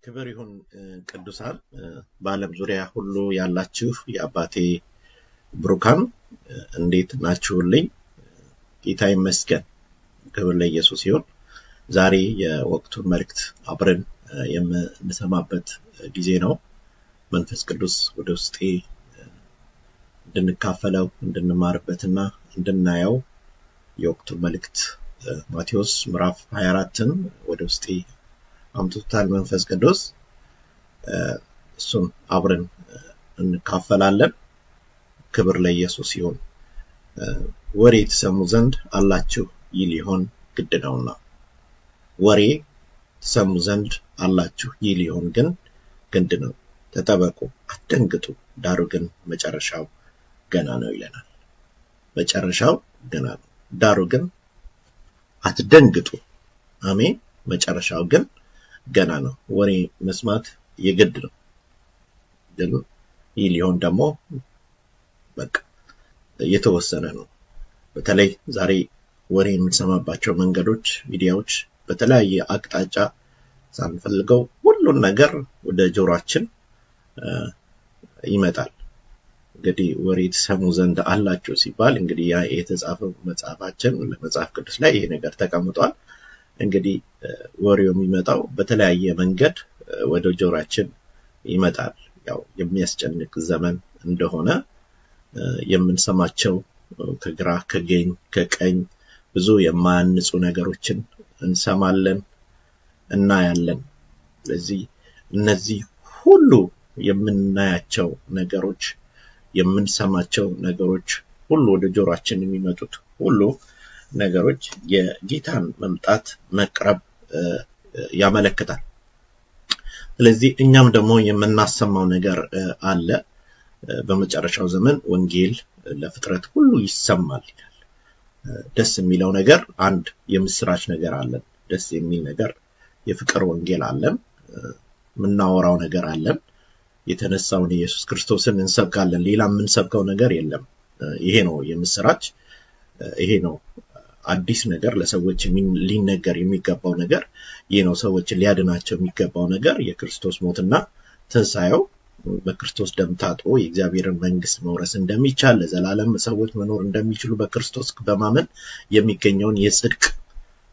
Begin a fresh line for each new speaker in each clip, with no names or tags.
ክብር ይሁን ቅዱሳን በዓለም ዙሪያ ሁሉ ያላችሁ የአባቴ ብሩካን እንዴት ናችሁልኝ? ጌታ ይመስገን። ክብር ለኢየሱስ ይሁን። ዛሬ የወቅቱን መልእክት አብረን የምንሰማበት ጊዜ ነው። መንፈስ ቅዱስ ወደ ውስጤ እንድንካፈለው እንድንማርበትና እንድናየው የወቅቱን መልእክት ማቴዎስ ምዕራፍ 24ን ወደ ውስጤ አምጥቶታል መንፈስ ቅዱስ። እሱን አብረን እንካፈላለን። ክብር ለኢየሱስ ይሁን። ወሬ ትሰሙ ዘንድ አላችሁ ይል ይሆን ግድ ነውና፣ ወሬ ትሰሙ ዘንድ አላችሁ ይል ይሆን ግን ግድ ነው። ተጠበቁ፣ አትደንግጡ፣ ዳሩ ግን መጨረሻው ገና ነው ይለናል። መጨረሻው ገና ነው፣ ዳሩ ግን አትደንግጡ። አሜን። መጨረሻው ግን ገና ነው። ወሬ መስማት የግድ ነው። ግን ይህ ሊሆን ደግሞ በቃ የተወሰነ ነው። በተለይ ዛሬ ወሬ የምንሰማባቸው መንገዶች፣ ሚዲያዎች በተለያየ አቅጣጫ ሳንፈልገው ሁሉን ነገር ወደ ጆሮአችን ይመጣል። እንግዲህ ወሬ ትሰሙ ዘንድ አላችሁ ሲባል እንግዲህ ያ የተጻፈው መጽሐፋችን ለመጽሐፍ ቅዱስ ላይ ይሄ ነገር ተቀምጧል። እንግዲህ ወሬው የሚመጣው በተለያየ መንገድ ወደ ጆሮአችን ይመጣል። ያው የሚያስጨንቅ ዘመን እንደሆነ የምንሰማቸው ከግራ ከቀኝ ብዙ የማያንጹ ነገሮችን እንሰማለን፣ እናያለን። ስለዚህ እነዚህ ሁሉ የምናያቸው ነገሮች፣ የምንሰማቸው ነገሮች ሁሉ ወደ ጆሮአችን የሚመጡት ሁሉ ነገሮች የጌታን መምጣት መቅረብ ያመለክታል። ስለዚህ እኛም ደግሞ የምናሰማው ነገር አለ። በመጨረሻው ዘመን ወንጌል ለፍጥረት ሁሉ ይሰማል ይላል። ደስ የሚለው ነገር አንድ የምስራች ነገር አለን። ደስ የሚል ነገር የፍቅር ወንጌል አለን። የምናወራው ነገር አለን። የተነሳውን ኢየሱስ ክርስቶስን እንሰብካለን። ሌላ የምንሰብከው ነገር የለም። ይሄ ነው የምስራች። ይሄ ነው አዲስ ነገር፣ ለሰዎች ሊነገር የሚገባው ነገር ይሄ ነው። ሰዎችን ሊያድናቸው የሚገባው ነገር የክርስቶስ ሞትና ትንሣኤው፣ በክርስቶስ ደም ታጥቦ የእግዚአብሔርን መንግስት መውረስ እንደሚቻል፣ ለዘላለም ሰዎች መኖር እንደሚችሉ በክርስቶስ በማመን የሚገኘውን የጽድቅ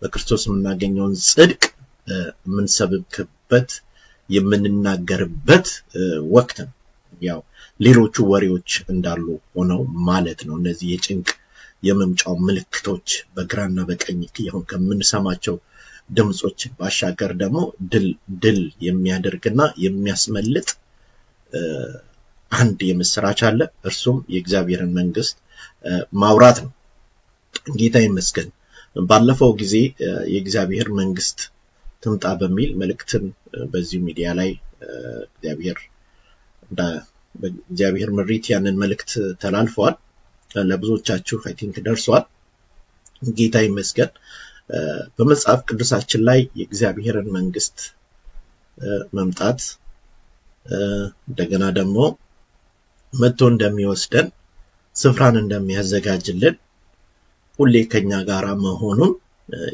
በክርስቶስ የምናገኘውን ጽድቅ የምንሰብክበት የምንናገርበት ወቅት ነው። ያው ሌሎቹ ወሬዎች እንዳሉ ሆነው ማለት ነው። እነዚህ የጭንቅ የመምጫው ምልክቶች በግራና በቀኝ ይሁን ከምንሰማቸው ድምጾች ባሻገር ደግሞ ድል የሚያደርግና የሚያስመልጥ አንድ የምስራች አለ። እርሱም የእግዚአብሔርን መንግስት ማውራት ነው። ጌታ ይመስገን። ባለፈው ጊዜ የእግዚአብሔር መንግስት ትምጣ በሚል መልእክትን በዚህ ሚዲያ ላይ እግዚአብሔር ምሪት ያንን መልእክት ተላልፈዋል። ለብዙዎቻችሁ አይ ቲንክ ደርሷል። ጌታ ይመስገን። በመጽሐፍ ቅዱሳችን ላይ የእግዚአብሔርን መንግስት መምጣት እንደገና ደግሞ መጥቶ እንደሚወስደን ስፍራን እንደሚያዘጋጅልን ሁሌ ከኛ ጋር መሆኑን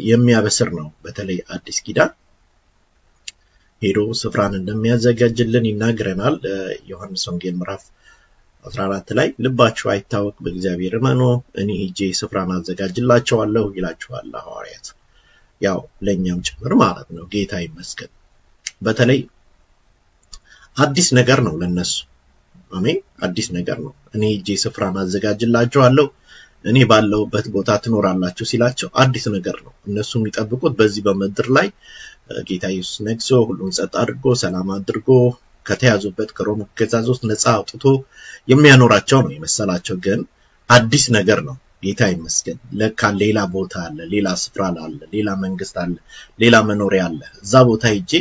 የሚያበስር ነው። በተለይ አዲስ ኪዳን ሄዶ ስፍራን እንደሚያዘጋጅልን ይናገረናል። ዮሐንስ ወንጌል ምዕራፍ 14 ላይ ልባችሁ አይታወክ፣ በእግዚአብሔር እመኑ፣ እኔ ሄጄ ስፍራን አዘጋጅላችኋለሁ ይላችኋል ሐዋርያት። ያው ለኛም ጭምር ማለት ነው። ጌታ ይመስገን። በተለይ አዲስ ነገር ነው ለነሱ። አሜን። አዲስ ነገር ነው። እኔ ሄጄ ስፍራን አዘጋጅላችኋለሁ፣ እኔ ባለሁበት ቦታ ትኖራላችሁ ሲላቸው አዲስ ነገር ነው። እነሱ የሚጠብቁት በዚህ በምድር ላይ ጌታ ኢየሱስ ነግሶ ሁሉን ጸጥ አድርጎ ሰላም አድርጎ ከተያዙበት ከሮም ግዛት ውስጥ ነፃ አውጥቶ የሚያኖራቸው ነው የመሰላቸው። ግን አዲስ ነገር ነው። ጌታ ይመስገን። ለካ ሌላ ቦታ አለ፣ ሌላ ስፍራ አለ፣ ሌላ መንግስት አለ፣ ሌላ መኖሪያ አለ። እዛ ቦታ ሄጄ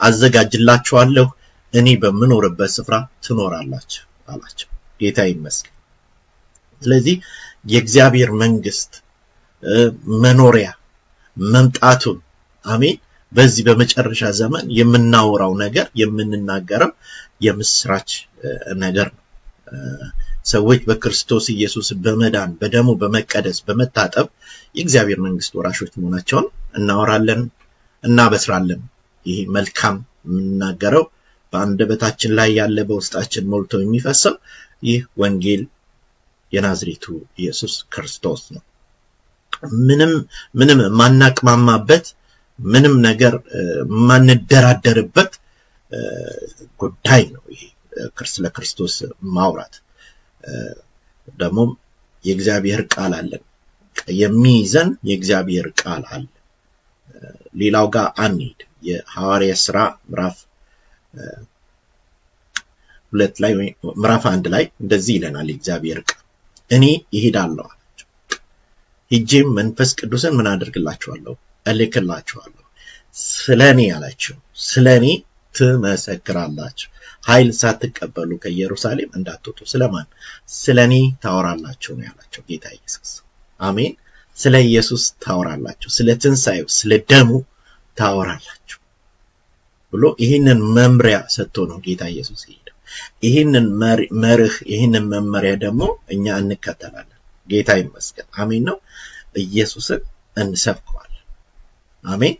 አዘጋጅላችኋለሁ፣ እኔ በምኖርበት ስፍራ ትኖራላችሁ አላቸው። ጌታ ይመስገን። ስለዚህ የእግዚአብሔር መንግስት መኖሪያ መምጣቱን አሜን በዚህ በመጨረሻ ዘመን የምናወራው ነገር የምንናገረው የምስራች ነገር ነው። ሰዎች በክርስቶስ ኢየሱስ በመዳን በደሙ በመቀደስ በመታጠብ የእግዚአብሔር መንግስት ወራሾች መሆናቸውን እናወራለን እናበስራለን። ይሄ መልካም የምናገረው በአንደበታችን ላይ ያለ በውስጣችን ሞልቶ የሚፈሰው ይህ ወንጌል የናዝሬቱ ኢየሱስ ክርስቶስ ነው። ምንም ማናቅማማበት ምንም ነገር ማንደራደርበት ጉዳይ ነው። ይሄ ስለ ክርስቶስ ማውራት ደግሞ የእግዚአብሔር ቃል አለን የሚይዘን የእግዚአብሔር ቃል አለ። ሌላው ጋር አንሄድ። የሐዋርያ ሥራ ምዕራፍ 2 ላይ ምዕራፍ 1 ላይ እንደዚህ ይለናል የእግዚአብሔር ቃል እኔ እሄዳለሁ አላቸው። ሄጄም መንፈስ ቅዱስን ምን አደርግላችኋለሁ እልክላችኋለሁ ስለኔ አላቸው ስለኔ ትመሰክራላችሁ ኃይል ሳትቀበሉ ከኢየሩሳሌም እንዳትወጡ ስለማን ስለኔ ታወራላችሁ ነው ያላቸው ጌታ ኢየሱስ። አሜን። ስለ ኢየሱስ ታወራላችሁ ስለ ትንሳኤው ስለ ደሙ ታወራላችሁ ብሎ ይሄንን መምሪያ ሰጥቶ ነው ጌታ ኢየሱስ ይሄዳል። ይሄንን መርህ ይሄንን መመሪያ ደግሞ እኛ እንከተላለን። ጌታ ይመስገን። አሜን ነው። ኢየሱስን እንሰብከዋለን። አሜን።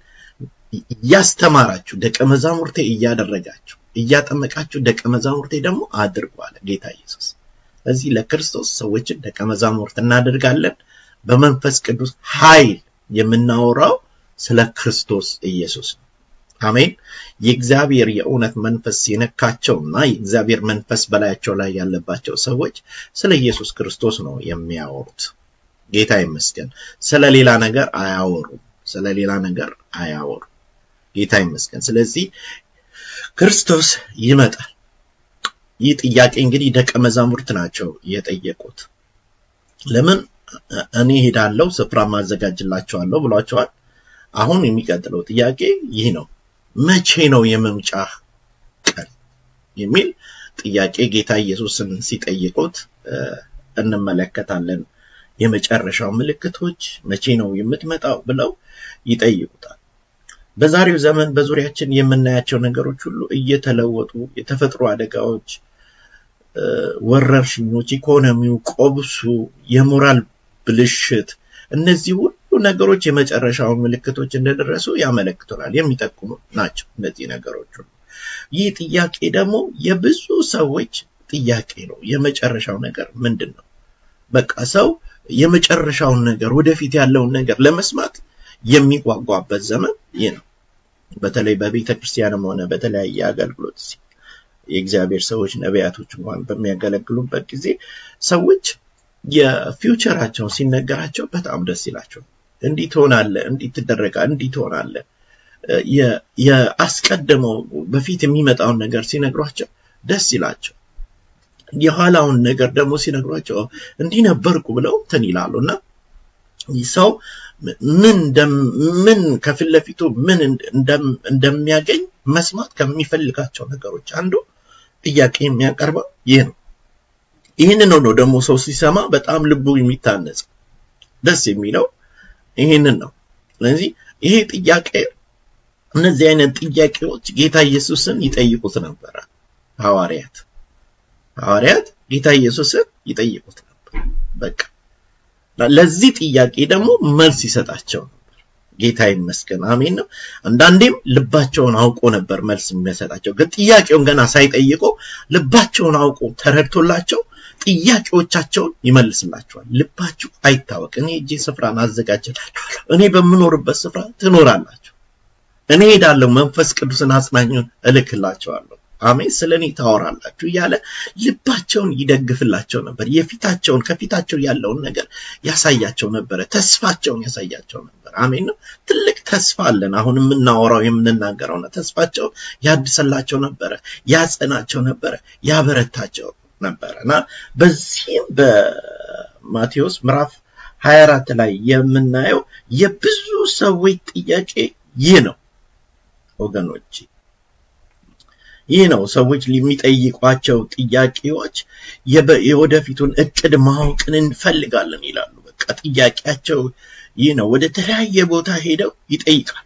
ያስተማራችሁ ደቀ መዛሙርቴ እያደረጋችሁ እያጠመቃችሁ ደቀ መዛሙርቴ ደግሞ አድርጉ አለ ጌታ ኢየሱስ። ስለዚህ ለክርስቶስ ሰዎችን ደቀ መዛሙርት እናደርጋለን። በመንፈስ ቅዱስ ኃይል የምናወራው ስለ ክርስቶስ ኢየሱስ ነው። አሜን። የእግዚአብሔር የእውነት መንፈስ የነካቸውና የእግዚአብሔር መንፈስ በላያቸው ላይ ያለባቸው ሰዎች ስለ ኢየሱስ ክርስቶስ ነው የሚያወሩት። ጌታ ይመስገን። ስለ ሌላ ነገር አያወሩም። ስለ ሌላ ነገር አያወሩም። ጌታ ይመስገን። ስለዚህ ክርስቶስ ይመጣል። ይህ ጥያቄ እንግዲህ ደቀ መዛሙርት ናቸው የጠየቁት። ለምን እኔ ሄዳለሁ ስፍራ ማዘጋጅላችኋለሁ ብሏቸዋል። አሁን የሚቀጥለው ጥያቄ ይህ ነው። መቼ ነው የመምጫህ ቀን የሚል ጥያቄ ጌታ ኢየሱስን ሲጠይቁት እንመለከታለን። የመጨረሻው ምልክቶች መቼ ነው የምትመጣው ብለው ይጠይቁታል። በዛሬው ዘመን በዙሪያችን የምናያቸው ነገሮች ሁሉ እየተለወጡ የተፈጥሮ አደጋዎች፣ ወረርሽኞች፣ ኢኮኖሚው፣ ቀውሱ፣ የሞራል ብልሽት እነዚህ ሁሉ ነገሮች የመጨረሻው ምልክቶች እንደደረሱ ያመለክቱናል፣ የሚጠቁሙ ናቸው እነዚህ ነገሮች ሁሉ። ይህ ጥያቄ ደግሞ የብዙ ሰዎች ጥያቄ ነው። የመጨረሻው ነገር ምንድነው? በቃ ሰው የመጨረሻውን ነገር ወደፊት ያለውን ነገር ለመስማት የሚጓጓበት ዘመን ይህ ነው። በተለይ በቤተ ክርስቲያንም ሆነ በተለያየ አገልግሎት የእግዚአብሔር ሰዎች ነቢያቶች እንኳን በሚያገለግሉበት ጊዜ ሰዎች የፊውቸራቸውን ሲነገራቸው በጣም ደስ ይላቸው። እንዲህ ትሆናለህ፣ እንዲህ ትደረጋለህ፣ እንዲህ ትሆናለህ። የአስቀድመው በፊት የሚመጣውን ነገር ሲነግሯቸው ደስ ይላቸው። የኋላውን ነገር ደግሞ ሲነግሯቸው እንዲህ ነበርኩ ብለው እንትን ይላሉና ሰው ምን ከፊት ለፊቱ ምን እንደሚያገኝ መስማት ከሚፈልጋቸው ነገሮች አንዱ ጥያቄ የሚያቀርበው ይህ ነው። ይህንን ነው ደግሞ ሰው ሲሰማ በጣም ልቡ የሚታነጽ ደስ የሚለው ይህንን ነው። ስለዚህ ይሄ ጥያቄ እነዚህ አይነት ጥያቄዎች ጌታ ኢየሱስን ይጠይቁት ነበር። ሐዋርያት ጌታ ኢየሱስን ይጠይቁት ነበር። በቃ ለዚህ ጥያቄ ደግሞ መልስ ይሰጣቸው ነበር። ጌታ ይመስገን። አሜን ነው። አንዳንዴም ልባቸውን አውቆ ነበር መልስ የሚሰጣቸው። ግን ጥያቄውን ገና ሳይጠይቁ ልባቸውን አውቆ ተረድቶላቸው ጥያቄዎቻቸውን ይመልስላቸዋል። ልባችሁ አይታወቅ፣ እኔ እጄ ስፍራን አዘጋጅላችኋለሁ፣ እኔ በምኖርበት ስፍራ ትኖራላችሁ፣ እኔ ሄዳለሁ፣ መንፈስ ቅዱስን አጽናኙን እልክላችኋለሁ፣ አሜን፣ ስለኔ ታወራላችሁ እያለ ልባቸውን ይደግፍላቸው ነበር። የፊታቸውን ከፊታቸው ያለውን ነገር ያሳያቸው ነበር። ተስፋቸውን ያሳያቸው ነበር። አሜን ነው። ትልቅ ተስፋ አለን። አሁን የምናወራው የምንናገረው ነው። ተስፋቸውን ያድስላቸው ነበር፣ ያጸናቸው ነበር፣ ያበረታቸው ነበርና በዚህም በማቴዎስ ምዕራፍ 24 ላይ የምናየው የብዙ ሰዎች ጥያቄ ይህ ነው ወገኖች። ይህ ነው ሰዎች የሚጠይቋቸው ጥያቄዎች። የወደፊቱን እቅድ ማወቅን እንፈልጋለን ይላሉ። በቃ ጥያቄያቸው ይህ ነው። ወደ ተለያየ ቦታ ሄደው ይጠይቃሉ።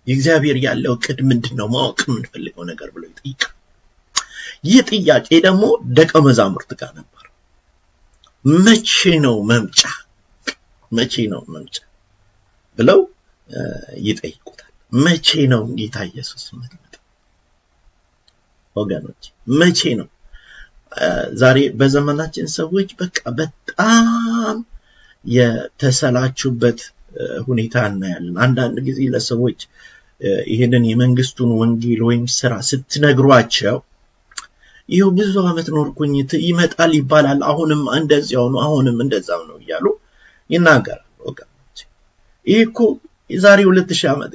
የእግዚአብሔር ያለው ዕቅድ ምንድነው ማወቅ የምንፈልገው ነገር ብለው ይጠይቃሉ። ይህ ጥያቄ ደግሞ ደቀ መዛሙርት ጋር ነበር። መቼ ነው መምጫ ብለው ይጠይቁታል። መቼ ነው ጌታ ኢየሱስ መጣ? ወገኖች መቼ ነው? ዛሬ በዘመናችን ሰዎች በቃ በጣም የተሰላቹበት ሁኔታ እናያለን። አንዳንድ ጊዜ ለሰዎች ይሄንን የመንግስቱን ወንጌል ወይም ስራ ስትነግሯቸው ይሄው ብዙ አመት ኖርኩኝ ይመጣል ይባላል፣ አሁንም እንደዚያው ነው፣ አሁንም እንደዛው ነው እያሉ ይናገራሉ። ወገኖች ይሄ እኮ የዛሬ 2000 ዓመት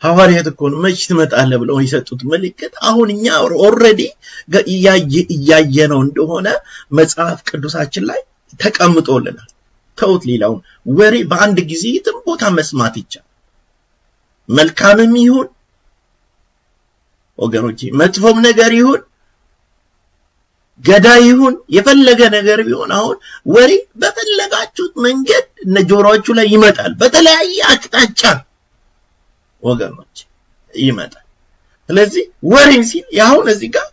ሐዋርያት እኮ ነው መቼ ትመጣለህ ብለው የሰጡት ምልክት አሁን እኛ ኦሬዲ እያየነው እንደሆነ መጽሐፍ ቅዱሳችን ላይ ተቀምጦልናል። ተውት ሌላውን ወሬ በአንድ ጊዜ የትም ቦታ መስማት ይቻላል። መልካምም ይሁን ወገኖቼ መጥፎም ነገር ይሁን ገዳይ ይሁን የፈለገ ነገር ቢሆን አሁን ወሬ በፈለጋችሁት መንገድ ጆሮአችሁ ላይ ይመጣል። በተለያየ አቅጣጫ ወገኖች ይመጣል። ስለዚህ ወሬ ሲል ያው እዚህ ጋር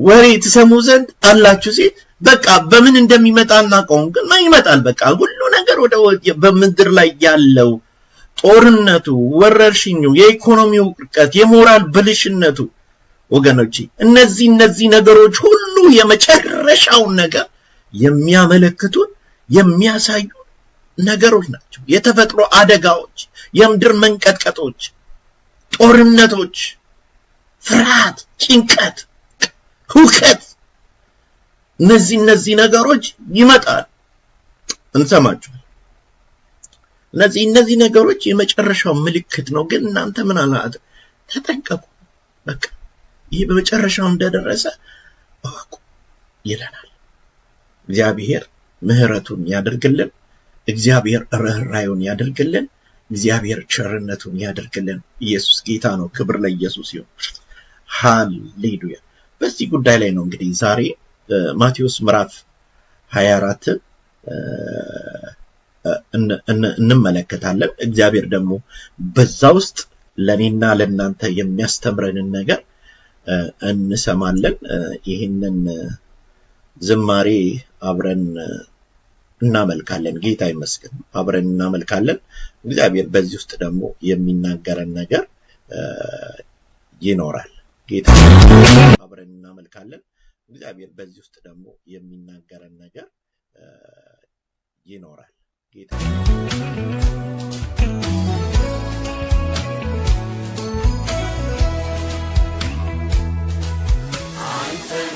ወሬ ትሰሙ ዘንድ አላችሁ ሲል በቃ በምን እንደሚመጣ እናውቀው፣ ግን ይመጣል። በቃ ሁሉ ነገር ወደ በምድር ላይ ያለው ጦርነቱ፣ ወረርሽኙ፣ የኢኮኖሚው ውድቀት፣ የሞራል ብልሽነቱ ወገኖች እነዚህ ነገሮች ሁሉ የመጨረሻውን ነገር የሚያመለክቱን የሚያሳዩ ነገሮች ናቸው። የተፈጥሮ አደጋዎች፣ የምድር መንቀጥቀጦች፣ ጦርነቶች፣ ፍርሃት፣ ጭንቀት፣ ሁከት እነዚህ ነገሮች ይመጣል እንሰማችሁ። እነዚህ ነገሮች የመጨረሻው ምልክት ነው። ግን እናንተ ምን አላችሁ? ተጠንቀቁ። በቃ ይህ በመጨረሻው እንደደረሰ አውቁ ይለናል። እግዚአብሔር ምህረቱን ያድርግልን። እግዚአብሔር ርህራዩን ያድርግልን። እግዚአብሔር ቸርነቱን ያድርግልን። ኢየሱስ ጌታ ነው። ክብር ለኢየሱስ ይሁን። ሃሌሉያ። በዚህ ጉዳይ ላይ ነው እንግዲህ ዛሬ ማቴዎስ ምዕራፍ 24 እንመለከታለን። እግዚአብሔር ደግሞ በዛ ውስጥ ለኔና ለናንተ የሚያስተምረንን ነገር እንሰማለን። ይሄንን ዝማሬ አብረን እናመልካለን። ጌታ ይመስገን። አብረን እናመልካለን። እግዚአብሔር በዚህ ውስጥ ደግሞ የሚናገረን ነገር ይኖራል። ጌታ አብረን እናመልካለን። እግዚአብሔር በዚህ ውስጥ ደግሞ የሚናገረን ነገር ይኖራል። ጌታ
I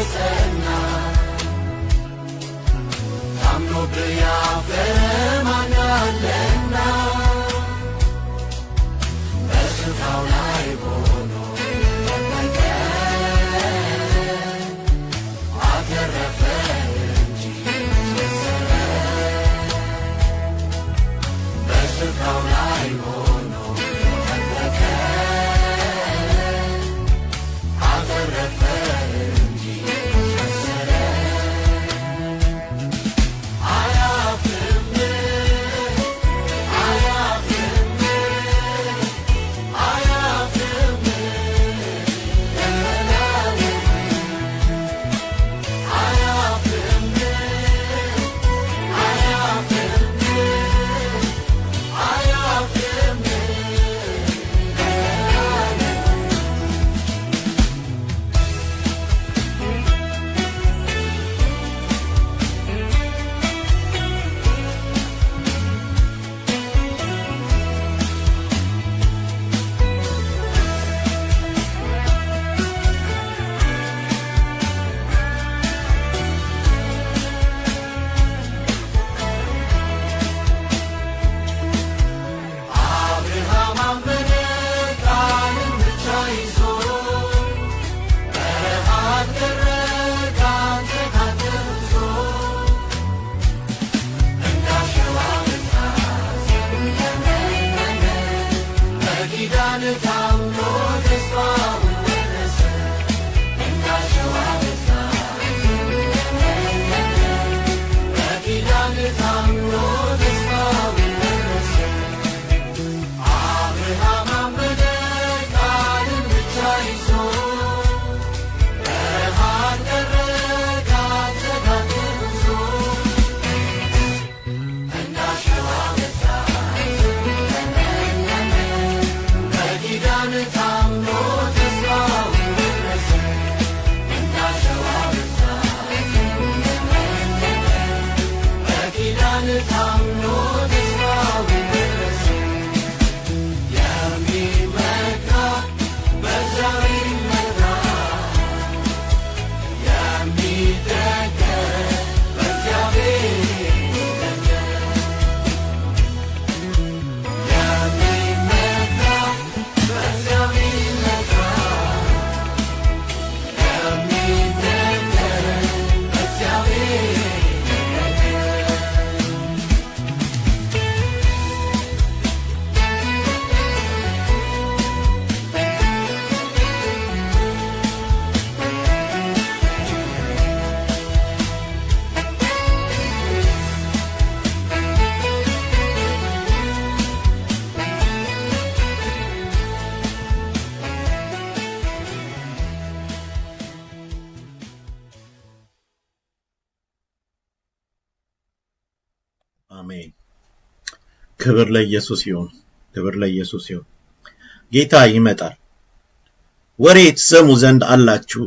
የጸና ታምኖብህ ያፈረ ማን አለና በስፍራው ላይ ሆኖ ጠበቀ አተረፈ እንጂ መሰለ በስፍራው ላይ ሆኖ ጠበቀ አተረፈ እንጂ መሰለ አያፍርም አያፍርም አያፍርም ለዘላለም አያፍርም አያፍርም አያፍርም አብርሃም አመነ ቃልን ብቻ ይዞ በረሃ ቀረ ካንተ ካተርዞ እንዳሸዋ በታዝ ተመነነ በኪዳን ታምኖ ተስፋውን ወረሰ እንዳሸዋ በታዝ ተመነነ በኪዳን ታምኖ ተስፋውን ወረሰ አብርሃም አመነ ቃልን ብቻ ይዞ በረሃ ቀረ ካንተ ጋር ተጉዞ እንዳሸዋ በታዝ ተመነነ በኪዳን ታምኖ ተስፋውን ወረሰ እንዳሸዋ በታዝ ተመነነ በኪዳን ታምኖ ተስፋውን ወረሰ የሚመካ በእግዚአብሔር ይመካ የሚደገፍ በእግዚአብሔር ይደገፍ የሚመካ በእግዚአብሔር ይመካ የሚደገፍ በእግዚአብሔር ይደገፍ
አሜን። ክብር ለኢየሱስ ይሁን። ክብር ለኢየሱስ ይሁን። ጌታ ይመጣል። ወሬ ትሰሙ ዘንድ አላችሁ፣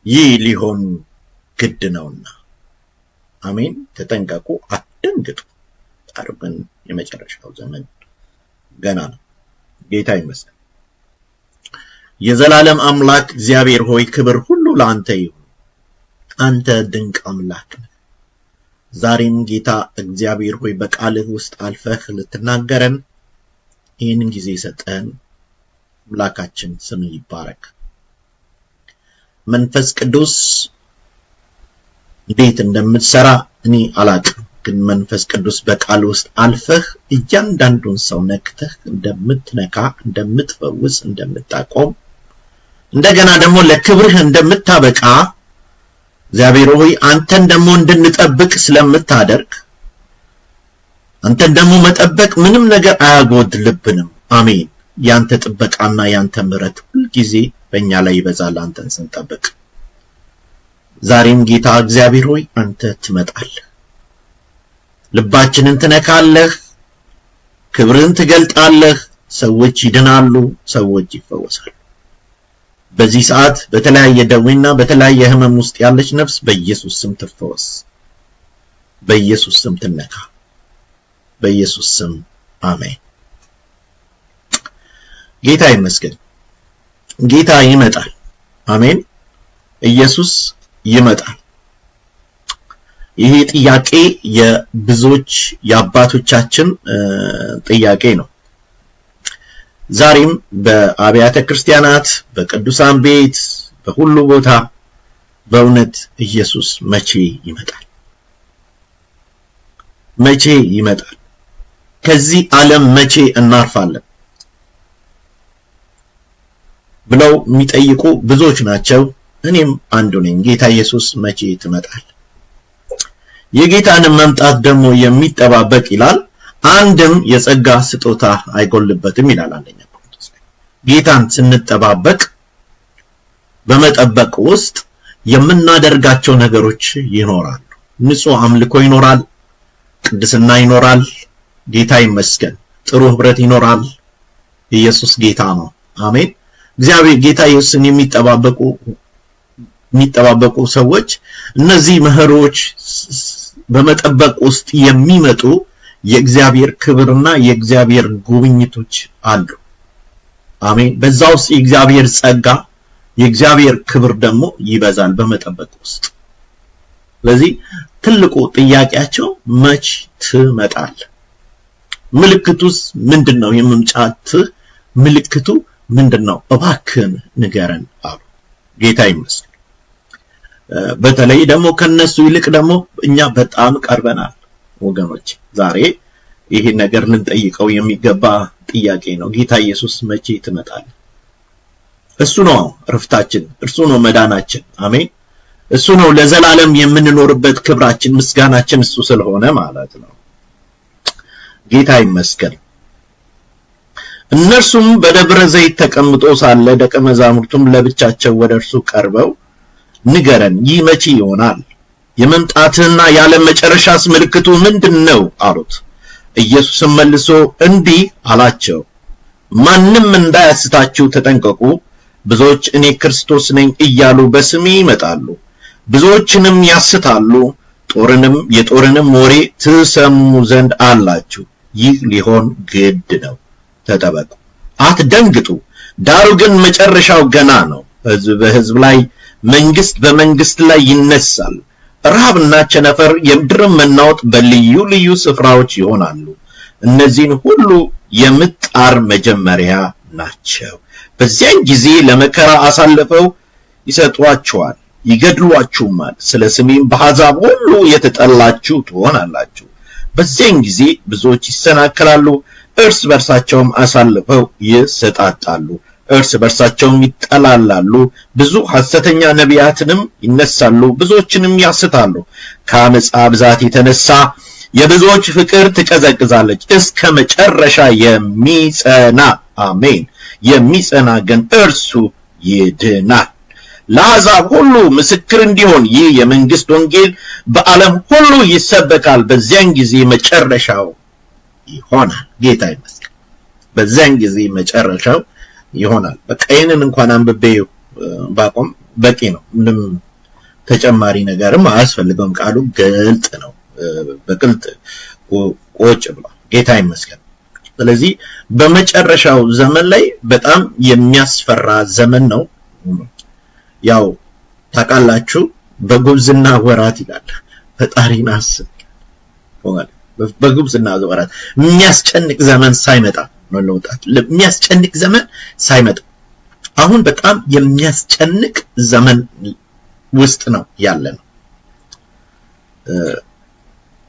ይህ ሊሆን ግድ ነውና። አሜን። ተጠንቀቁ፣ አትደንግጡ። አርበን የመጨረሻው ዘመን ገና ነው። ጌታ ይመስገን። የዘላለም አምላክ እግዚአብሔር ሆይ ክብር ሁሉ ለአንተ ይሁን። አንተ ድንቅ አምላክ ነህ። ዛሬም ጌታ እግዚአብሔር ሆይ በቃልህ ውስጥ አልፈህ ልትናገረን ይህንን ጊዜ ሰጠን። አምላካችን ስም ይባረክ። መንፈስ ቅዱስ እንዴት እንደምትሰራ እኔ አላቅም፣ ግን መንፈስ ቅዱስ በቃል ውስጥ አልፈህ እያንዳንዱን ሰው ነክተህ እንደምትነካ፣ እንደምትፈውስ፣ እንደምታቆም እንደገና ደግሞ ለክብርህ እንደምታበቃ እግዚአብሔር ሆይ አንተን ደግሞ እንድንጠብቅ ስለምታደርግ አንተን ደግሞ መጠበቅ ምንም ነገር አያጎድልብንም። አሜን። ያንተ ጥበቃና ያንተ ምሕረት ሁሉ ጊዜ በእኛ ላይ ይበዛል አንተን ስንጠብቅ። ዛሬም ጌታ እግዚአብሔር ሆይ አንተ ትመጣለህ፣ ልባችንን ትነካለህ፣ ክብርን ትገልጣለህ፣ ሰዎች ይድናሉ፣ ሰዎች ይፈወሳሉ። በዚህ ሰዓት በተለያየ ደዌና በተለያየ ህመም ውስጥ ያለች ነፍስ በኢየሱስ ስም ትፈወስ፣ በኢየሱስ ስም ትነካ፣ በኢየሱስ ስም አሜን። ጌታ ይመስገን። ጌታ ይመጣል። አሜን። ኢየሱስ ይመጣል? ይሄ ጥያቄ የብዙዎች የአባቶቻችን ጥያቄ ነው። ዛሬም በአብያተ ክርስቲያናት በቅዱሳን ቤት በሁሉ ቦታ በእውነት ኢየሱስ መቼ ይመጣል? መቼ ይመጣል? ከዚህ ዓለም መቼ እናርፋለን ብለው የሚጠይቁ ብዙዎች ናቸው። እኔም አንዱ ነኝ። ጌታ ኢየሱስ መቼ ትመጣል? የጌታን መምጣት ደግሞ የሚጠባበቅ ይላል አንድም የጸጋ ስጦታ አይጎልበትም ይላል አንደኛ ቆሮንቶስ ላይ። ጌታን ስንጠባበቅ በመጠበቅ ውስጥ የምናደርጋቸው ነገሮች ይኖራሉ። ንጹህ አምልኮ ይኖራል፣ ቅድስና ይኖራል። ጌታ ይመስገን። ጥሩ ህብረት ይኖራል። ኢየሱስ ጌታ ነው። አሜን። እግዚአብሔር ጌታ ኢየሱስን የሚጠባበቁ ሰዎች እነዚህ መህሮች በመጠበቅ ውስጥ የሚመጡ የእግዚአብሔር ክብርና የእግዚአብሔር ጉብኝቶች አሉ። አሜን። በዛ ውስጥ የእግዚአብሔር ጸጋ የእግዚአብሔር ክብር ደግሞ ይበዛል በመጠበቅ ውስጥ። ስለዚህ ትልቁ ጥያቄያቸው መች ትመጣል? ምልክቱስ ምንድነው? የመምጫትህ ምልክቱ ምንድነው? እባክህን ንገረን አሉ። ጌታ ይመስገን። በተለይ ደግሞ ከነሱ ይልቅ ደግሞ እኛ በጣም ቀርበናል ወገኖች። ዛሬ ይሄ ነገር ልንጠይቀው የሚገባ ጥያቄ ነው። ጌታ ኢየሱስ መቼ ትመጣል? እሱ ነው እረፍታችን፣ እርሱ ነው መዳናችን። አሜን። እሱ ነው ለዘላለም የምንኖርበት ክብራችን፣ ምስጋናችን እሱ ስለሆነ ማለት ነው። ጌታ ይመስገን። እነርሱም በደብረ ዘይት ተቀምጦ ሳለ ደቀ መዛሙርቱም ለብቻቸው ወደ እርሱ ቀርበው ንገረን፣ ይህ መቼ ይሆናል? የመምጣትህና የዓለም መጨረሻስ ምልክቱ ምንድነው? አሉት። ኢየሱስም መልሶ እንዲህ አላቸው፣ ማንም እንዳያስታችሁ ተጠንቀቁ። ብዙዎች እኔ ክርስቶስ ነኝ እያሉ በስሜ ይመጣሉ፣ ብዙዎችንም ያስታሉ። የጦርንም ወሬ ትሰሙ ዘንድ አላችሁ። ይህ ሊሆን ግድ ነው። ተጠበቁ፣ አትደንግጡ። ዳሩ ግን መጨረሻው ገና ነው። ሕዝብ በሕዝብ ላይ፣ መንግስት በመንግስት ላይ ይነሳል። ረሃብና ቸነፈር፣ የምድርም መናወጥ በልዩ ልዩ ስፍራዎች ይሆናሉ። እነዚህን ሁሉ የምጣር መጀመሪያ ናቸው። በዚያን ጊዜ ለመከራ አሳልፈው ይሰጧችኋል፣ ይገድሏችሁማል። ስለ ስሜም በአሕዛብ ሁሉ የተጠላችሁ ትሆናላችሁ። በዚያን ጊዜ ብዙዎች ይሰናከላሉ፣ እርስ በርሳቸውም አሳልፈው ይሰጣጣሉ፣ እርስ በርሳቸውም ይጠላላሉ። ብዙ ሐሰተኛ ነቢያትንም ይነሳሉ፣ ብዙዎችንም ያስታሉ። ከአመፃ ብዛት የተነሳ የብዙዎች ፍቅር ትቀዘቅዛለች። እስከ መጨረሻ የሚጸና አሜን፣ የሚጸና ግን እርሱ ይድናል። ለአሕዛብ ሁሉ ምስክር እንዲሆን ይህ የመንግስት ወንጌል በዓለም ሁሉ ይሰበካል። በዚያን ጊዜ መጨረሻው ይሆናል። ጌታ ይመስገን። በዚያን ጊዜ መጨረሻው ይሆናል። በቃ ይሄንን እንኳን አንብቤ ባቆም በቂ ነው። ምንም ተጨማሪ ነገርም አያስፈልገውም። ቃሉ ግልጥ ነው። በግልጥ ቁጭ ብሏል። ጌታ ይመስገን። ስለዚህ በመጨረሻው ዘመን ላይ በጣም የሚያስፈራ ዘመን ነው። ያው ታውቃላችሁ በጉብዝና ወራት ይላል ፈጣሪን አስብ። በጉብዝና ወራት የሚያስጨንቅ ዘመን ሳይመጣ ነው ለውጣት የሚያስጨንቅ ዘመን ሳይመጣ አሁን በጣም የሚያስጨንቅ ዘመን ውስጥ ነው ያለነው።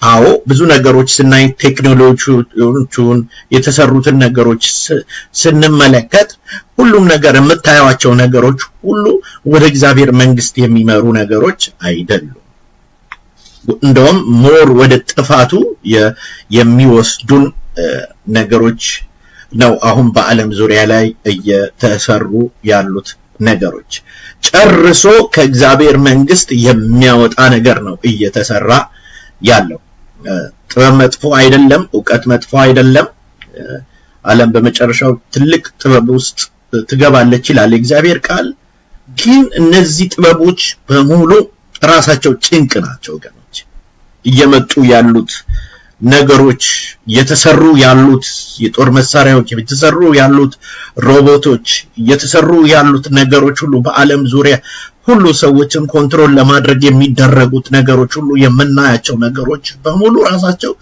አዎ ብዙ ነገሮች ስናይ ቴክኖሎጂውን የተሰሩትን ነገሮች ስንመለከት ሁሉም ነገር የምታዩዋቸው ነገሮች ሁሉ ወደ እግዚአብሔር መንግስት የሚመሩ ነገሮች አይደሉም። እንደውም ሞር ወደ ጥፋቱ የሚወስዱን ነገሮች ነው አሁን በዓለም ዙሪያ ላይ እየተሰሩ ያሉት ነገሮች። ጨርሶ ከእግዚአብሔር መንግስት የሚያወጣ ነገር ነው እየተሰራ ያለው። ጥበብ መጥፎ አይደለም፣ ዕውቀት መጥፎ አይደለም። ዓለም በመጨረሻው ትልቅ ጥበብ ውስጥ ትገባለች ይላል እግዚአብሔር ቃል። ግን እነዚህ ጥበቦች በሙሉ ራሳቸው ጭንቅ ናቸው ወገኖች። እየመጡ ያሉት ነገሮች፣ የተሰሩ ያሉት የጦር መሳሪያዎች፣ የተሰሩ ያሉት ሮቦቶች፣ የተሰሩ ያሉት ነገሮች ሁሉ በዓለም ዙሪያ ሁሉ ሰዎችን ኮንትሮል ለማድረግ የሚደረጉት ነገሮች ሁሉ የምናያቸው ነገሮች በሙሉ ራሳቸው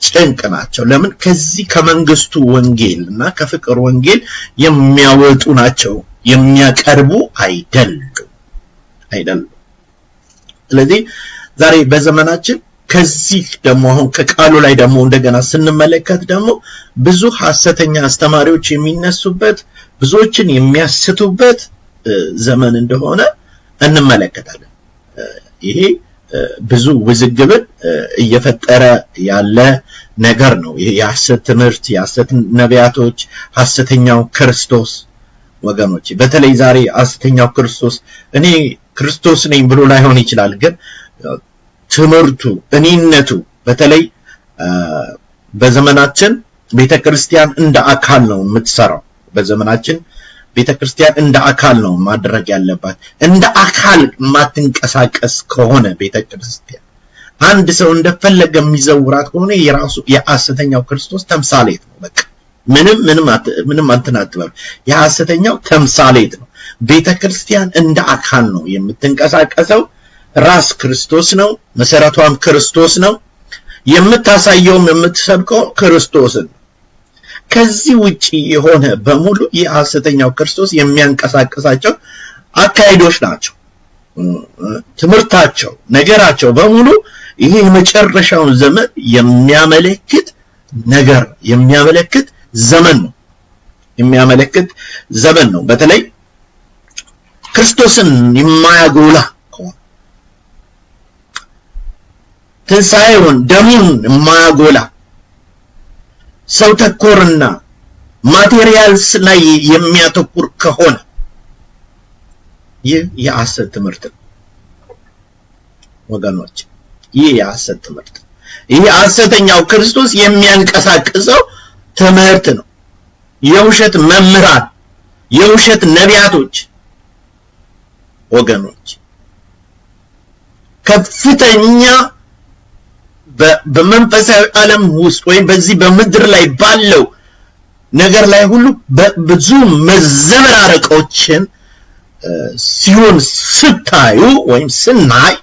ጭንቅ ናቸው። ለምን? ከዚህ ከመንግስቱ ወንጌል እና ከፍቅር ወንጌል የሚያወጡ ናቸው፣ የሚያቀርቡ አይደሉም። ስለዚህ ዛሬ በዘመናችን ከዚህ ደግሞ አሁን ከቃሉ ላይ ደግሞ እንደገና ስንመለከት ደግሞ ብዙ ሐሰተኛ አስተማሪዎች የሚነሱበት ብዙዎችን የሚያስቱበት ዘመን እንደሆነ እንመለከታለን። ይሄ ብዙ ውዝግብን እየፈጠረ ያለ ነገር ነው። ይሄ የሐሰት ትምህርት፣ የሐሰት ነቢያቶች፣ ሐሰተኛው ክርስቶስ ወገኖች፣ በተለይ ዛሬ ሐሰተኛው ክርስቶስ እኔ ክርስቶስ ነኝ ብሎ ላይሆን ይችላል፣ ግን ትምህርቱ እኔነቱ በተለይ በዘመናችን ቤተክርስቲያን እንደ አካል ነው የምትሰራው። በዘመናችን ቤተክርስቲያን እንደ አካል ነው ማድረግ ያለባት። እንደ አካል ማትንቀሳቀስ ከሆነ ቤተክርስቲያን አንድ ሰው እንደፈለገ የሚዘውራት ከሆነ የራሱ የሐሰተኛው ክርስቶስ ተምሳሌት ነው። በቃ ምንም አትናጥበው፣ የሐሰተኛው ተምሳሌት ነው። ቤተክርስቲያን እንደ አካል ነው የምትንቀሳቀሰው። ራስ ክርስቶስ ነው፣ መሰረቷም ክርስቶስ ነው። የምታሳየውም የምትሰብከው ክርስቶስን። ከዚህ ውጪ የሆነ በሙሉ የሐሰተኛው ክርስቶስ የሚያንቀሳቀሳቸው አካይዶች ናቸው። ትምህርታቸው፣ ነገራቸው በሙሉ ይሄ የመጨረሻውን ዘመን የሚያመለክት ነገር የሚያመለክት ዘመን ነው። በተለይ ክርስቶስን የማያጎላ ትንሣኤውን ደሙን የማያጎላ ሰው ተኮርና ማቴሪያልስ ላይ የሚያተኩር ከሆነ ይህ የሐሰት ትምህርት ነው ወገኖች። ይህ የሐሰት ትምህርት ነው። ይህ ሐሰተኛው ክርስቶስ የሚያንቀሳቅሰው ትምህርት ነው። የውሸት መምህራን፣ የውሸት ነቢያቶች ወገኖች ከፍተኛ በመንፈሳዊ ዓለም ውስጥ ወይም በዚህ በምድር ላይ ባለው ነገር ላይ ሁሉ ብዙ መዘበራረቆችን ሲሆን ስታዩ ወይም ስናይ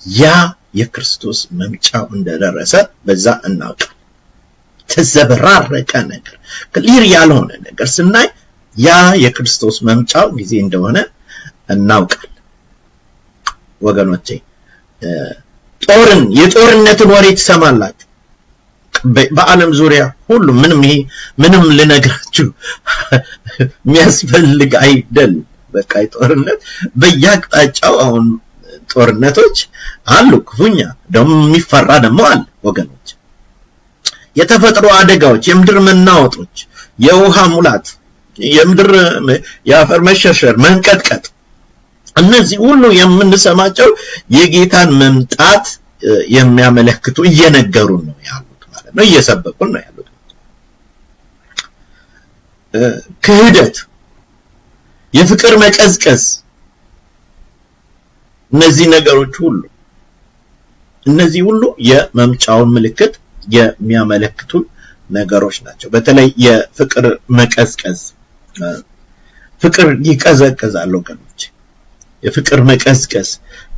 ያ የክርስቶስ መምጫው እንደደረሰ በዛ እናውቃለን። ተዘበራረቀ ነገር፣ ክሊር ያልሆነ ነገር ስናይ ያ የክርስቶስ መምጫው ጊዜ እንደሆነ እናውቃለን ወገኖቼ። የጦርነትን ወሬ ትሰማላችሁ በዓለም ዙሪያ ሁሉ። ምንም ልነግራችሁ የሚያስፈልግ አይደለም። በቃ ጦርነት በየአቅጣጫው አሁን ጦርነቶች አሉ። ክፉኛ ደግሞ የሚፈራ ደግሞ አለ ወገኖች። የተፈጥሮ አደጋዎች፣ የምድር መናወጦች፣ የውሃ ሙላት፣ የምድር የአፈር መሸርሸር፣ መንቀጥቀጥ፣ እነዚህ ሁሉ የምንሰማቸው የጌታን መምጣት የሚያመለክቱ እየነገሩን ነው ያሉት ማለት ነው። እየሰበኩን ነው ያሉት። ክህደት፣ የፍቅር መቀዝቀዝ፣ እነዚህ ሁሉ የመምጫውን ምልክት የሚያመለክቱ ነገሮች ናቸው። በተለይ የፍቅር መቀዝቀዝ፣ ፍቅር ይቀዘቅዛል ወገኖች። የፍቅር መቀዝቀዝ፣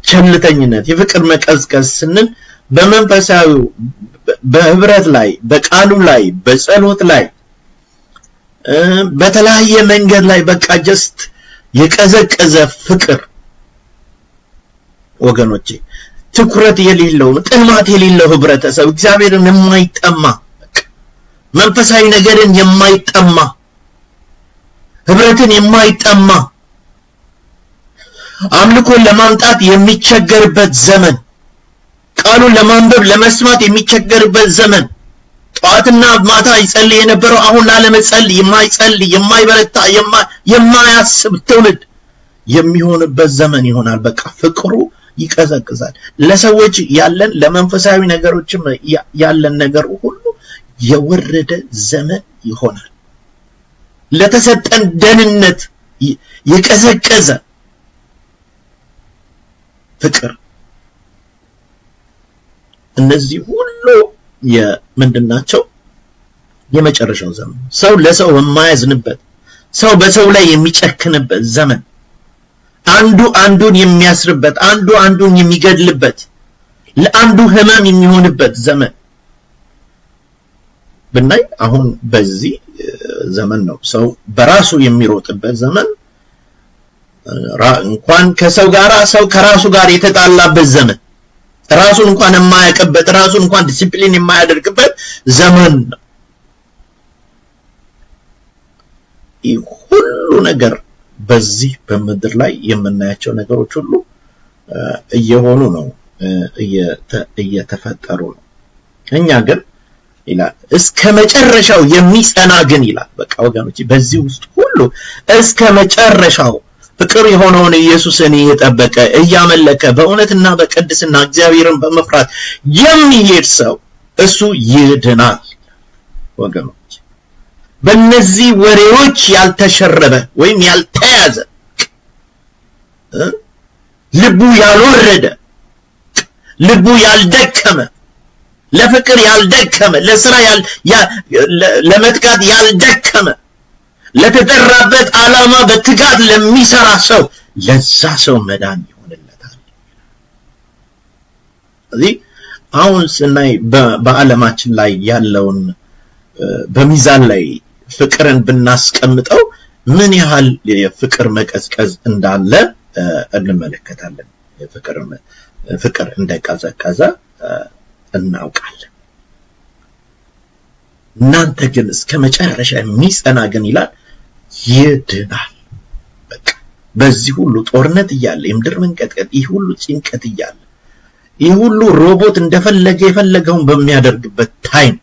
ቸልተኝነት። የፍቅር መቀዝቀዝ ስንል በመንፈሳዊ በህብረት ላይ፣ በቃሉ ላይ፣ በጸሎት ላይ፣ በተለያየ መንገድ ላይ በቃ ጀስት የቀዘቀዘ ፍቅር ወገኖቼ፣ ትኩረት የሌለው ጥማት የሌለው ህብረተሰብ፣ እግዚአብሔርን የማይጠማ መንፈሳዊ ነገርን የማይጠማ ህብረትን የማይጠማ አምልኮን ለማምጣት የሚቸገርበት ዘመን፣ ቃሉን ለማንበብ ለመስማት የሚቸገርበት ዘመን፣ ጧትና ማታ ይጸልይ የነበረው አሁን ላለመጸልይ የማይጸልይ የማይበረታ የማያስብ ትውልድ የሚሆንበት ዘመን ይሆናል። በቃ ፍቅሩ ይቀዘቅዛል። ለሰዎች ያለን ለመንፈሳዊ ነገሮችም ያለን ነገር ሁሉ የወረደ ዘመን ይሆናል። ለተሰጠን ደህንነት የቀዘቀዘ ፍቅር። እነዚህ ሁሉ ምንድናቸው? የመጨረሻው ዘመን፣ ሰው ለሰው የማያዝንበት፣ ሰው በሰው ላይ የሚጨክንበት ዘመን፣ አንዱ አንዱን የሚያስርበት አንዱ አንዱን የሚገድልበት ለአንዱ ህመም የሚሆንበት ዘመን ብናይ አሁን በዚህ ዘመን ነው ሰው በራሱ የሚሮጥበት ዘመን እንኳን ከሰው ጋራ ሰው ከራሱ ጋር የተጣላበት ዘመን ራሱን እንኳን የማያቀበት ራሱን እንኳን ዲሲፕሊን የማያደርግበት ዘመን ነው ሁሉ ነገር በዚህ በመድር ላይ የምናያቸው ነገሮች ሁሉ እየሆኑ ነው እየተፈጠሩ ነው እኛ ግን ይላል እስከ መጨረሻው የሚጸና ግን ይላል በቃ ወገኖች በዚህ ውስጥ ሁሉ እስከ መጨረሻው ፍቅር የሆነውን ኢየሱስን እየጠበቀ እያመለከ በእውነትና በቅድስና እግዚአብሔርን በመፍራት የሚሄድ ሰው እሱ ይድናል ወገኖች በእነዚህ ወሬዎች ያልተሸረበ ወይም ያልተያዘ ልቡ ያልወረደ ልቡ ያልደከመ ለፍቅር ያልደከመ ለሥራ ለመትጋት ያልደከመ ለተጠራበት ዓላማ በትጋት ለሚሰራ ሰው ለዛ ሰው መዳን ይሆንለታል ስለዚህ አሁን ስናይ በዓለማችን ላይ ያለውን በሚዛን ላይ ፍቅርን ብናስቀምጠው ምን ያህል የፍቅር መቀዝቀዝ እንዳለ እንመለከታለን ፍቅር እንደቀዘቀዘ እናውቃለን እናንተ ግን እስከ መጨረሻ የሚጸና ግን ይላል ይድናል በቃ በዚህ ሁሉ ጦርነት ይያለ የምድር መንቀጥቀጥ ይህ ሁሉ ጭንቀት ይያለ ይህ ሁሉ ሮቦት እንደፈለገ የፈለገውን በሚያደርግበት ታይም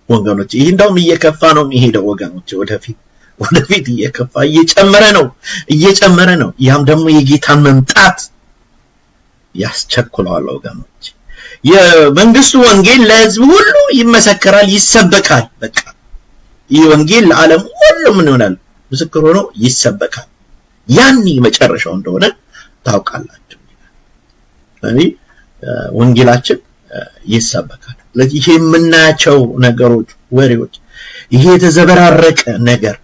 ወገኖች ይህ እንደውም እየከፋ ነው የሚሄደው ወገኖች ወደፊት እየከፋ እየጨመረ ነው ያም ደግሞ የጌታን መምጣት ያስቸኩላል ወገኖች የመንግስቱ ወንጌል ለህዝብ ሁሉ ይመሰከራል ይሰበካል በቃ ይህ ወንጌል ለዓለም ሁሉ ምን ይሆናል ምስክር ሆኖ ይሰበካል ያኒ መጨረሻው እንደሆነ ታውቃላችሁ ስለዚህ ወንጌላችን ይሰበካል ስለዚህ ይሄ የምናያቸው ነገሮች ወሬዎች ይሄ የተዘበራረቀ ነገር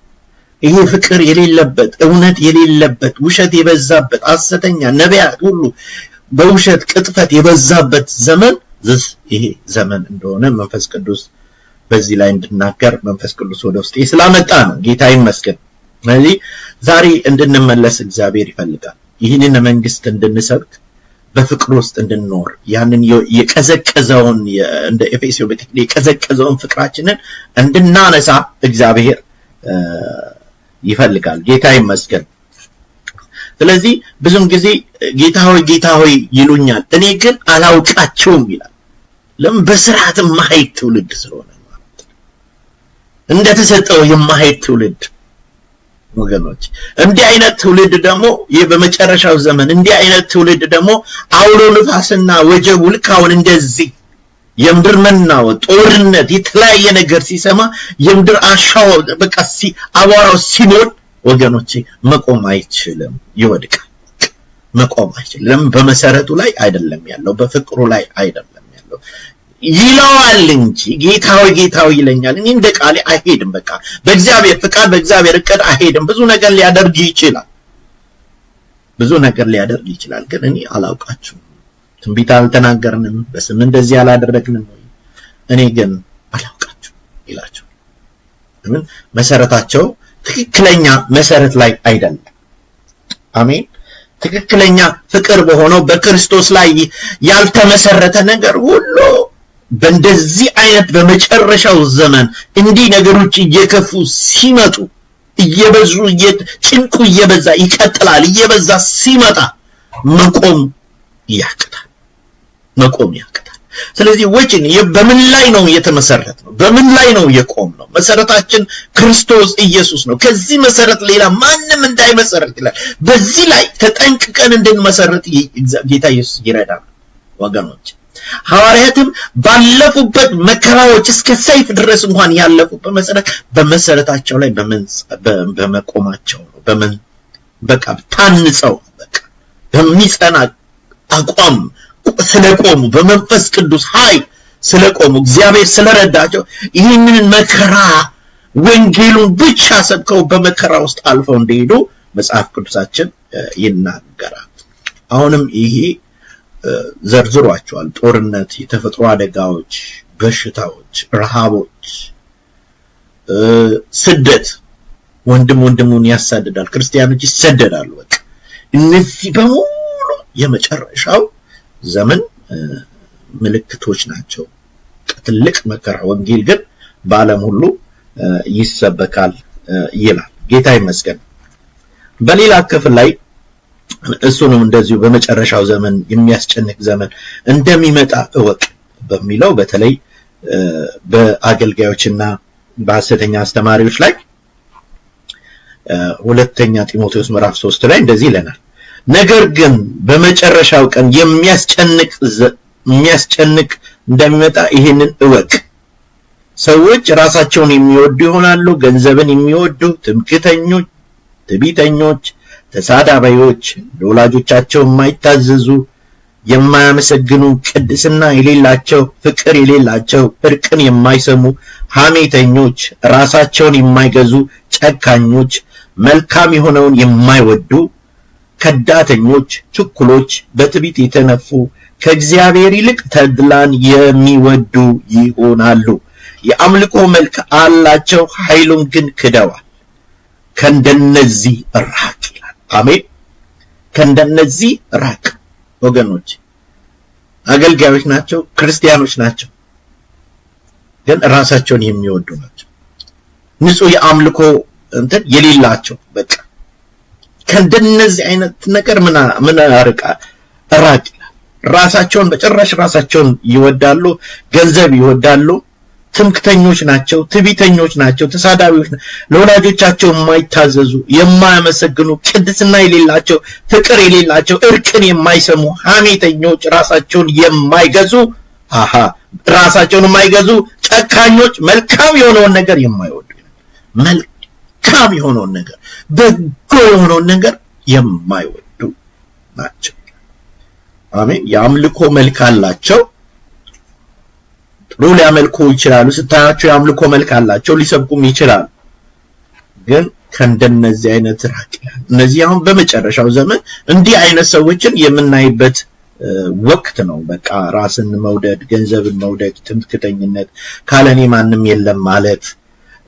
ይሄ ፍቅር የሌለበት እውነት የሌለበት ውሸት የበዛበት ሐሰተኛ ነቢያት ሁሉ በውሸት ቅጥፈት የበዛበት ዘመን ይሄ ዘመን እንደሆነ መንፈስ ቅዱስ በዚህ ላይ እንድናገር መንፈስ ቅዱስ ወደ ውስጤ ስላመጣ ነው ጌታ ይመስገን ስለዚህ ዛሬ እንድንመለስ እግዚአብሔር ይፈልጋል ይህንን መንግስት እንድንሰብክ በፍቅር ውስጥ እንድንኖር ያንን የቀዘቀዘውን እንደ ኤፌሶን ቤተክርስቲያን የቀዘቀዘውን ፍቅራችንን እንድናነሳ እግዚአብሔር ይፈልጋል ጌታ ይመስገን ስለዚህ ብዙም ጊዜ ጌታ ሆይ ይሉኛል እኔ ግን አላውቃቸውም ይላል ለምን በስርዓት የማይሄድ ትውልድ ስለሆነ ማለት እንደተሰጠው የማይሄድ ትውልድ ወገኖች እንዲህ አይነት ትውልድ ደግሞ በመጨረሻው ዘመን እንዲህ አይነት ትውልድ ደግሞ አውሎ ንፋስና ወጀብ ልካውን እንደዚህ የምድር መናወጥ ጦርነት የተለያየ ነገር ሲሰማ የምድር አሻው በቃ አቧራው ሲሞል ወገኖቼ መቆም አይችልም ይወድቃል መቆም አይችልም በመሰረቱ ላይ አይደለም ያለው በፍቅሩ ላይ አይደለም ያለው ይለዋል እንጂ ጌታው ይለኛል እኔ እንደ ቃሌ አይሄድም በቃ በእግዚአብሔር ፍቃድ በእግዚአብሔር እቅድ አይሄድም ብዙ ነገር ሊያደርግ ይችላል ግን እኔ አላውቃችሁም ትንቢት አልተናገርንም በስም እንደዚህ አላደረግንም እኔ ግን አላውቃችሁም ይላቸው ለምን መሰረታቸው ትክክለኛ መሰረት ላይ አይደለም አሜን ትክክለኛ ፍቅር በሆነው በክርስቶስ ላይ ያልተመሰረተ ነገር ሁሉ በእንደዚህ አይነት በመጨረሻው ዘመን እንዲህ ነገሮች እየከፉ ሲመጡ እየበዙ ጭንቁ እየበዛ ይቀጥላል እየበዛ ሲመጣ መቆም ያቅታል ስለዚህ ወጭን በምን ላይ ነው የተመሰረተ ነው በምን ላይ ነው የቆም ነው መሰረታችን ክርስቶስ ኢየሱስ ነው ከዚህ መሰረት ሌላ ማንንም እንዳይመሰረት ይላል በዚህ ላይ ተጠንቅቀን እንድንመሰረት ጌታ ኢየሱስ ይረዳል ወገኖች ሐዋርያትም ባለፉበት መከራዎች እስከ ሰይፍ ድረስ እንኳን ያለፉበት መሰረት በመሰረታቸው ላይ በመቆማቸው ነው በቃ ታንጸው በቃ በሚጸና አቋም ስለቆሙ በመንፈስ ቅዱስ ኃይል ስለቆሙ እግዚአብሔር ስለረዳቸው ይህንን መከራ ወንጌሉን ብቻ ሰብከው በመከራ ውስጥ አልፈው እንደሄዱ መጽሐፍ ቅዱሳችን ይናገራል። አሁንም ይሄ ዘርዝሯቸዋል። ጦርነት፣ የተፈጥሮ አደጋዎች፣ በሽታዎች፣ ረሃቦች፣ ስደት፣ ወንድም ወንድሙን ያሳድዳል፣ ክርስቲያኖች ይሰደዳሉ። በቃ እነዚህ በሙሉ የመጨረሻው ዘመን ምልክቶች ናቸው። ትልቅ መከራ ወንጌል ግን በዓለም ሁሉ ይሰበካል ይላል። ጌታ ይመስገን። በሌላ ክፍል ላይ እሱንም እንደዚሁ በመጨረሻው ዘመን የሚያስጨንቅ ዘመን እንደሚመጣ እወቅ በሚለው በተለይ በአገልጋዮችና በሐሰተኛ አስተማሪዎች ላይ ሁለተኛ ጢሞቴዎስ ምዕራፍ 3 ላይ እንደዚህ ይለናል። ነገር ግን በመጨረሻው ቀን የሚያስጨንቅ እንደሚመጣ ይሄንን እወቅ። ሰዎች ራሳቸውን የሚወዱ ይሆናሉ፣ ገንዘብን የሚወዱ፣ ትዕቢተኞች፣ ተሳዳቢዎች፣ ለወላጆቻቸው የማይታዘዙ፣ የማያመሰግኑ፣ ቅድስና የሌላቸው፣ ፍቅር የሌላቸው፣ እርቅን የማይሰሙ፣ ሐሜተኞች፣ ራሳቸውን የማይገዙ፣ ጨካኞች፣ መልካም የሆነውን የማይወዱ፣ ከዳተኞች፣ ችኩሎች፣ በትዕቢት የተነፉ፣ ከእግዚአብሔር ይልቅ ተድላን የሚወዱ ይሆናሉ። የአምልኮ መልክ አላቸው፣ ኃይሉን ግን ክደዋል። ከእንደነዚህ ራቅ ይላል። አሜን። ከእንደነዚህ ራቅ ወገኖች። አገልጋዮች ናቸው፣ ክርስቲያኖች ናቸው፣ ግን ራሳቸውን የሚወዱ ናቸው። ንጹህ የአምልኮ እንትን የሌላቸው በቃ ከእንደነዚህ አይነት ነገር ምን ራቅ ይላል። ራሳቸውን በጭራሽ ራሳቸውን ይወዳሉ፣ ገንዘብ ይወዳሉ፣ ትምክተኞች ናቸው፣ ትዕቢተኞች ናቸው፣ ተሳዳቢዎች ናቸው፣ ለወላጆቻቸው የማይታዘዙ፣ የማያመሰግኑ፣ ቅድስና የሌላቸው፣ ፍቅር የሌላቸው፣ እርቅን የማይሰሙ፣ ሐሜተኞች፣ ራሳቸውን የማይገዙ ጨካኞች፣ መልካም የሆነውን ነገር የማይወዱ፣ መልካም የሆነውን ነገር በጎ የሆነውን ነገር የማይወዱ ናቸው። አሜን። የአምልኮ መልክ አላቸው። ጥሩ ሊያመልኩ ይችላሉ። ስታያቸው የአምልኮ መልክ አላቸው፣ ሊሰብኩም ይችላሉ። ግን ከእንደነዚህ አይነት ራቅ ይላል። እነዚህ አሁን በመጨረሻው ዘመን እንዲህ አይነት ሰዎችን የምናይበት ወቅት ነው። በቃ ራስን መውደድ፣ ገንዘብን መውደድ፣ ትምክህተኝነት፣ ካለኔ ማንም የለም ማለት፣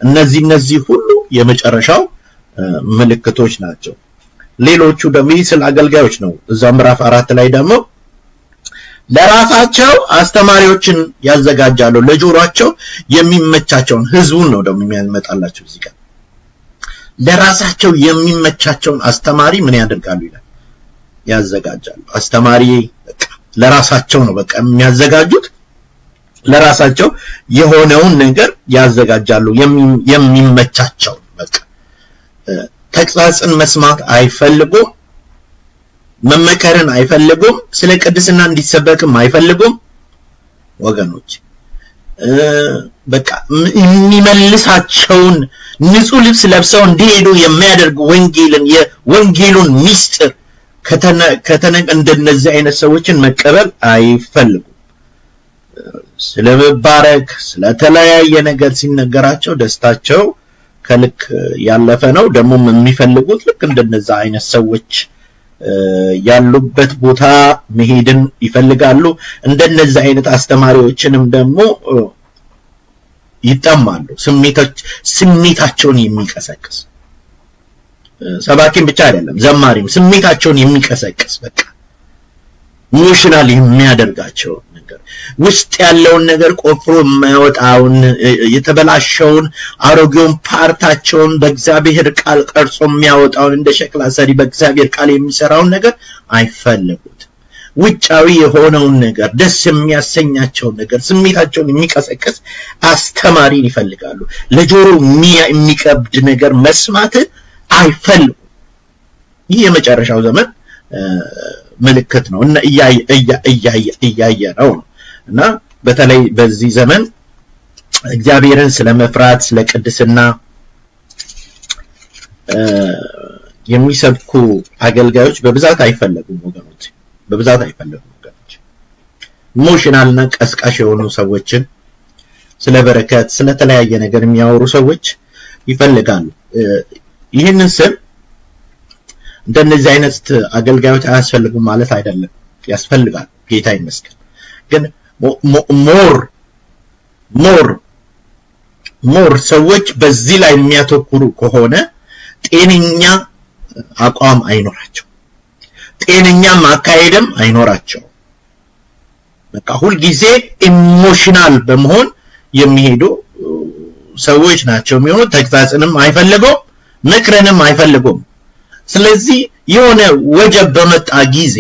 እነዚህ ሁሉ የመጨረሻው ምልክቶች ናቸው። ሌሎቹ ደግሞ ስለ አገልጋዮች ነው። እዛ ምዕራፍ 4 ላይ ደግሞ ለራሳቸው አስተማሪዎችን ያዘጋጃሉ፣ ለጆሮአቸው የሚመቻቸውን ህዝቡን ነው ደግሞ የሚያመጣላቸው። እዚህ ጋር ለራሳቸው የሚመቻቸውን አስተማሪ ምን ያደርጋሉ ይላል? ያዘጋጃሉ። አስተማሪ በቃ ለራሳቸው ነው በቃ የሚያዘጋጁት፣ ለራሳቸው የሆነውን ነገር ያዘጋጃሉ፣ የሚመቻቸው በቃ ተግሳጽን መስማት አይፈልጉም፣ መመከርን አይፈልጉም፣ ስለ ቅድስና እንዲሰበክም አይፈልጉም ወገኖች። በቃ የሚመልሳቸውን ንጹህ ልብስ ለብሰው እንዲሄዱ የሚያደርግ የወንጌሉን ሚስጥር እንደነዚህ አይነት ሰዎችን መቀበል አይፈልጉም። ስለመባረክ ስለተለያየ ነገር ሲነገራቸው ደስታቸው ከልክ ያለፈ ነው። ደግሞ የሚፈልጉት ልክ እንደነዛ አይነት ሰዎች ያሉበት ቦታ መሄድን ይፈልጋሉ። እንደነዛ አይነት አስተማሪዎችንም ደግሞ ይጠማሉ። ስሜታቸውን የሚቀሰቅስ ሰባኪም ብቻ አይደለም ዘማሪም ስሜታቸውን የሚቀሰቅስ በቃ ኢሞሽናል የሚያደርጋቸው ነገር ውስጥ ያለውን ነገር ቆፍሮ የማይወጣውን የተበላሸውን አሮጌውን ፓርታቸውን በእግዚአብሔር ቃል ቀርጾ የሚያወጣውን እንደ ሸክላ ሰሪ በእግዚአብሔር ቃል የሚሰራውን ነገር አይፈልጉት። ውጫዊ የሆነውን ነገር ደስ የሚያሰኛቸውን ነገር ስሜታቸውን የሚቀሰቅስ አስተማሪን ይፈልጋሉ። ለጆሮ የሚከብድ ነገር መስማት አይፈልጉም። ይህ የመጨረሻው ዘመን ምልክት ነው እና እያየ ነው። እና በተለይ በዚህ ዘመን እግዚአብሔርን ስለመፍራት ስለ ቅድስና የሚሰብኩ አገልጋዮች በብዛት አይፈልጉም ወገኖች፣ በብዛት አይፈልጉም ወገኖች። ኢሞሽናልና ቀስቃሽ የሆኑ ሰዎችን ስለ በረከት ስለተለያየ ነገር የሚያወሩ ሰዎች ይፈልጋሉ። ይህንን ስም እንደነዚህ አይነት አገልጋዮች አያስፈልጉም ማለት አይደለም፣ ያስፈልጋል፣ ጌታ ይመስገን። ግን ሞር ሰዎች በዚህ ላይ የሚያተኩሩ ከሆነ ጤነኛ አቋም አይኖራቸው፣ ጤነኛ ማካሄድም አይኖራቸው። በቃ ሁሉ ጊዜ ኢሞሽናል በመሆን የሚሄዱ ሰዎች ናቸው የሚሆኑት። ተግሳጽንም አይፈልጉም፣ ምክርንም አይፈልጉም። ስለዚህ የሆነ ወጀብ በመጣ ጊዜ፣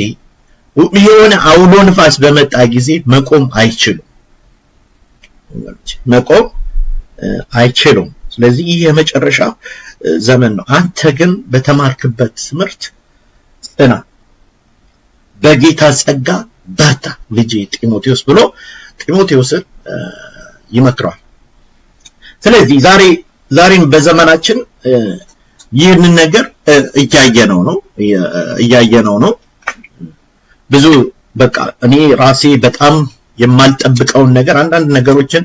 የሆነ አውሎ ንፋስ በመጣ ጊዜ መቆም አይችሉም። ስለዚህ ይህ የመጨረሻ ዘመን ነው። አንተ ግን በተማርክበት ትምህርት ጽና፣ በጌታ ጸጋ በርታ ልጄ ጢሞቴዎስ ብሎ ጢሞቴዎስን ይመክረዋል። ስለዚህ ዛሬም በዘመናችን ይህንን ነገር እያየነው ነው። ብዙ በቃ እኔ ራሴ በጣም የማልጠብቀውን ነገር አንዳንድ ነገሮችን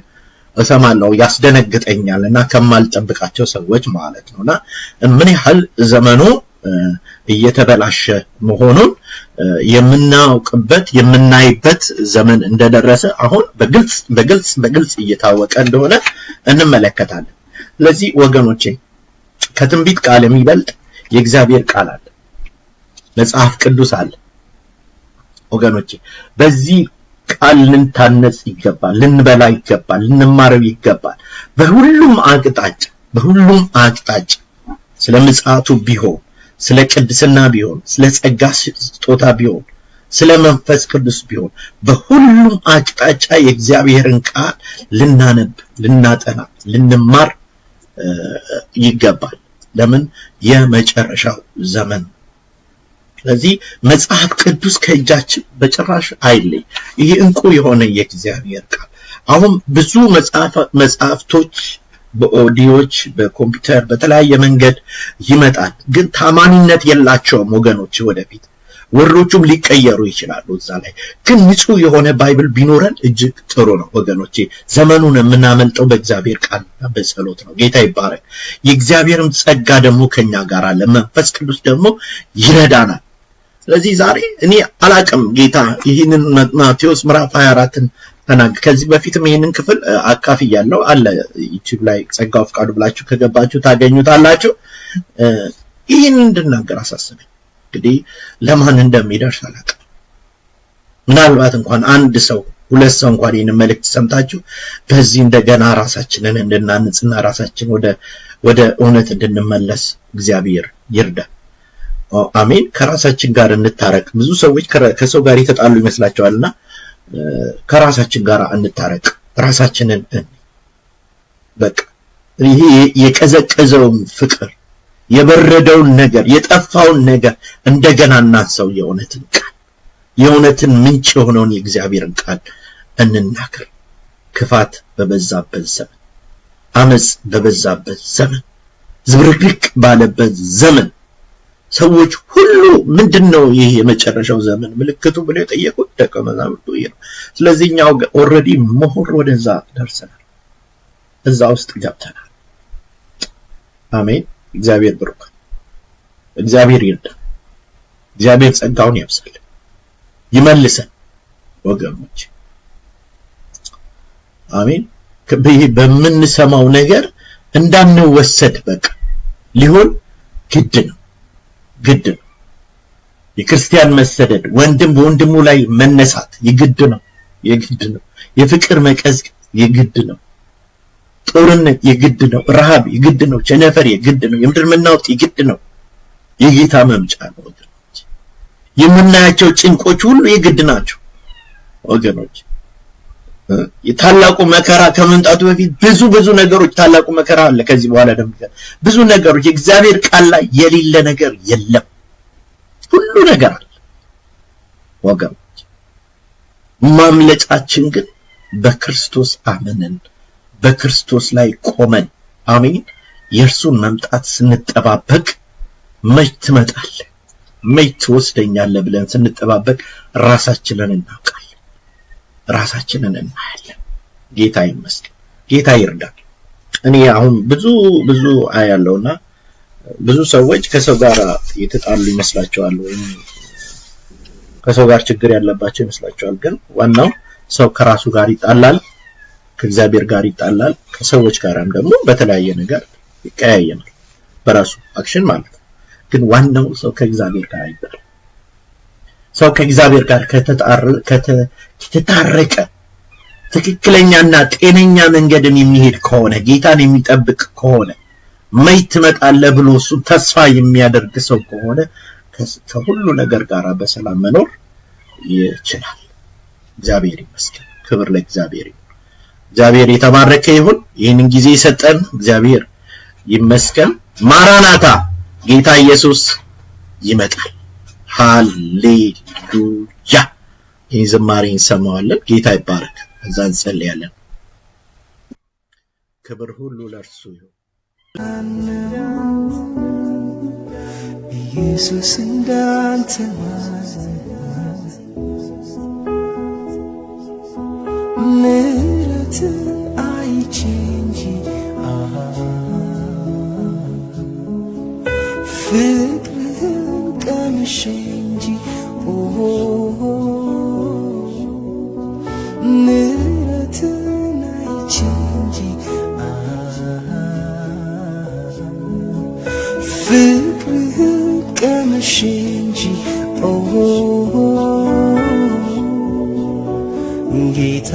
እሰማለሁ፣ ያስደነግጠኛልና ከማልጠብቃቸው ሰዎች ማለት ነውና ምን ያህል ዘመኑ እየተበላሸ መሆኑን የምናውቅበት የምናይበት ዘመን እንደደረሰ አሁን በግልጽ እየታወቀ እንደሆነ እንመለከታለን። ስለዚህ ወገኖቼ ከትንቢት ቃል የሚበልጥ የእግዚአብሔር ቃል አለ፣ መጽሐፍ ቅዱስ አለ። ወገኖቼ በዚህ ቃል ልንታነጽ ይገባል፣ ልንበላ ይገባል፣ ልንማረው ይገባል። በሁሉም አቅጣጫ ስለ ምጽአቱ ቢሆን፣ ስለ ቅድስና ቢሆን፣ ስለ ጸጋ ስጦታ ቢሆን፣ ስለ መንፈስ ቅዱስ ቢሆን፣ በሁሉም አቅጣጫ የእግዚአብሔርን ቃል ልናነብ፣ ልናጠና፣ ልንማር ይገባል። ለምን? የመጨረሻው ዘመን። ስለዚህ መጽሐፍ ቅዱስ ከእጃችን በጭራሽ አይለይ። ይህ እንቁ የሆነ የእግዚአብሔር ቃል አሁን ብዙ መጽሐፍቶች በኦዲዮች በኮምፒውተር በተለያየ መንገድ ይመጣል፣ ግን ታማኝነት የላቸውም ወገኖች። ወደፊት ወሮቹም ሊቀየሩ ይችላሉ። እዛ ላይ ግን ንጹህ የሆነ ባይብል ቢኖረን እጅግ ጥሩ ነው ወገኖቼ። ዘመኑን የምናመልጠው በእግዚአብሔር ቃልና በጸሎት ነው። ጌታ ይባረክ። የእግዚአብሔርም ጸጋ ደግሞ ከኛ ጋር አለ፣ መንፈስ ቅዱስ ደግሞ ይረዳናል። ስለዚህ ዛሬ እኔ አላቅም ጌታ ይህንን ማቴዎስ ምዕራፍ 24ን ከዚህ በፊትም ይህንን ክፍል አካፍያለሁ አለ ዩቲዩብ ላይ ጸጋው ፍቃዱ ብላችሁ ከገባችሁ ታገኙታላችሁ። ይህን እንድናገር አሳሰበኝ። እንግዲህ ለማን እንደሚደርስ አላቅም። ምናልባት እንኳን አንድ ሰው ሁለት ሰው እንኳን ይህንን መልእክት ሰምታችሁ በዚህ እንደገና ራሳችንን እንድናንጽና ራሳችን ወደ እውነት እንድንመለስ እግዚአብሔር ይርዳ። አሜን። ከራሳችን ጋር እንታረቅ። ብዙ ሰዎች ከሰው ጋር የተጣሉ ይመስላቸዋልና ከራሳችን ጋር እንታረቅ። ራሳችንን በቃ ይሄ የቀዘቀዘውን ፍቅር፣ የበረደውን ነገር፣ የጠፋውን ነገር እንደገና እናንሳው። የእውነትን ምንጭ የሆነውን የእግዚአብሔርን ቃል እንናገር። ክፋት በበዛበት ዘመን፣ አመጽ በበዛበት ዘመን፣ ዝብርቅርቅ ባለበት ዘመን ሰዎች ሁሉ ምንድነው ይሄ የመጨረሻው ዘመን ምልክቱ ብለው የጠየቁት ደቀ መዛሙርቱ ነው። ስለዚህ እኛው ኦሬዲ መሆር ወደዛ ደርሰናል፣ እዛ ውስጥ ገብተናል። አሜን። እግዚአብሔር ብሩክ፣ እግዚአብሔር ይርዳ፣ እግዚአብሔር ጸጋውን ያብዛል፣ ይመልሰን ወገኖች። አሜን። በምንሰማው ነገር እንዳንወሰድ በቃ ሊሆን ግድ ነው። የክርስቲያን መሰደድ፣ ወንድም በወንድሙ ላይ መነሳት የግድ ነው። የፍቅር መቀዝቀዝ የግድ ነው። ጦርነት የግድ ነው። ረሃብ የግድ ነው። ቸነፈር የግድ ነው። የምድር መናወጥ የግድ ነው። የጌታ መምጫ ነው ወገኖች። የምናያቸው ጭንቆች ሁሉ የግድ ናቸው ወገኖች። የታላቁ መከራ ከመምጣቱ በፊት ብዙ ነገሮች፣ ታላቁ መከራ አለ። ከዚህ በኋላ ደግሞ ብዙ ነገሮች፣ የእግዚአብሔር ቃል ላይ የሌለ ነገር የለም። ሁሉ ነገር አለ ወገኖች። ማምለጫችን ግን በክርስቶስ አመንን፣ በክርስቶስ ላይ ቆመን፣ አሜን፣ የእርሱን መምጣት ስንጠባበቅ መች ትመጣለህ፣ መች ትወስደኛለህ ብለን ስንጠባበቅ ራሳችንን እናውቃለን፣ ራሳችንን እናያለን። ጌታ ይመስገን፣ ጌታ ይርዳል። እኔ አሁን ብዙ አያለውና ብዙ ሰዎች ከሰው ጋር የተጣሉ ይመስላቸዋል ወይም ከሰው ጋር ችግር ያለባቸው ይመስላቸዋል ግን ዋናው ሰው ከራሱ ጋር ይጣላል ከእግዚአብሔር ጋር ይጣላል ከሰዎች ጋርም ደግሞ በተለያየ ነገር ይቀያየማል በራሱ አክሽን ማለት ግን ዋናው ሰው ከእግዚአብሔር ጋር ይጣላል ሰው ከእግዚአብሔር ጋር ከተታረቀ ትክክለኛና ጤነኛ መንገድን የሚሄድ ከሆነ ጌታን የሚጠብቅ ከሆነ ማይትመጣለ ብሎ እሱ ተስፋ የሚያደርግ ሰው ከሆነ ከሁሉ ነገር ጋር በሰላም መኖር ይችላል እግዚአብሔር ይመስገን ክብር ለእግዚአብሔር ይሁን እግዚአብሔር የተባረከ ይሁን ይህንን ጊዜ ሰጠን እግዚአብሔር ይመስገን ማራናታ ጌታ ኢየሱስ ይመጣል ሃሌሉያ ይዘማሪን ሰማዋለን ጌታ ይባረክ እዛን ጸልያለን ክብር ሁሉ ለእርሱ ይሁን
ኢየሱስ እንዳንተ ምሕረትን አይቼ እንጂ ፍቅርህን ቀምሼ እንጂ ምሕረትን አይቼ እንጂ ፍቅርህን ቀምሼ እንጂ ጌታ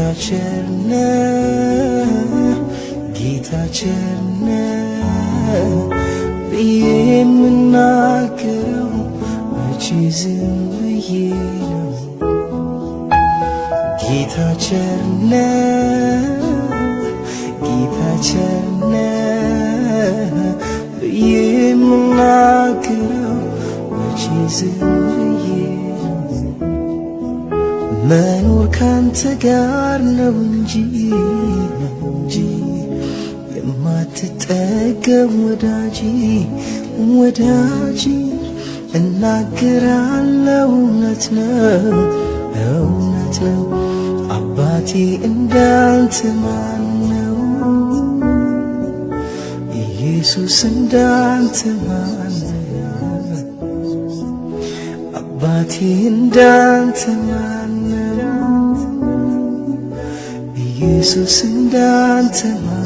ቸር ነው ብዬ የምናገረው መቼ ዝም ብዬ ነው ጌታ ቸር ነው ብዬ የምናገረው መቼ ዝም ብዬ መኖር ካንተ ጋር ነው እንጂ የማትጠገብ ወዳጅ እናገራለሁ እውነት ነው አባቴ እንዳንተ ማን ነው ኢየሱስ እንዳንተ ማን ነው አባቴ እንዳንተ ማን ነው ኢየሱስ እንዳንተ ማን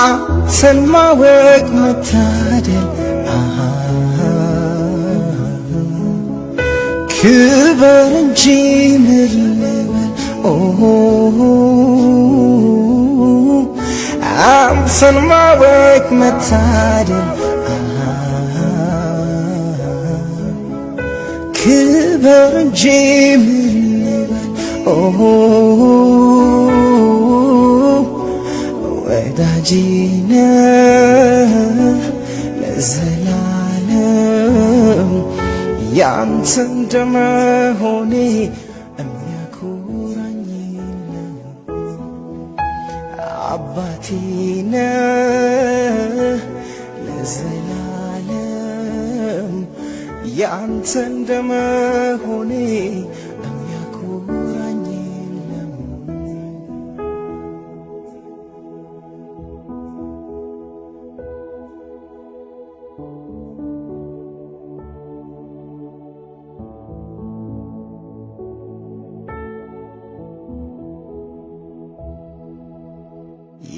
አንተን ማወቅ መታደል ክብር እንጂ ምን ልበል አንተን ማወቅ መታደል ክብር እንጂ ምን ልበል ወዳጄ ነህ ለዘላለም ያንተ እንደመሆኔ የሚያኮራኝ የለም አባቴ ነህ ለዘላለም ያንተ እንደመሆኔ የሚያኮራኝ የለም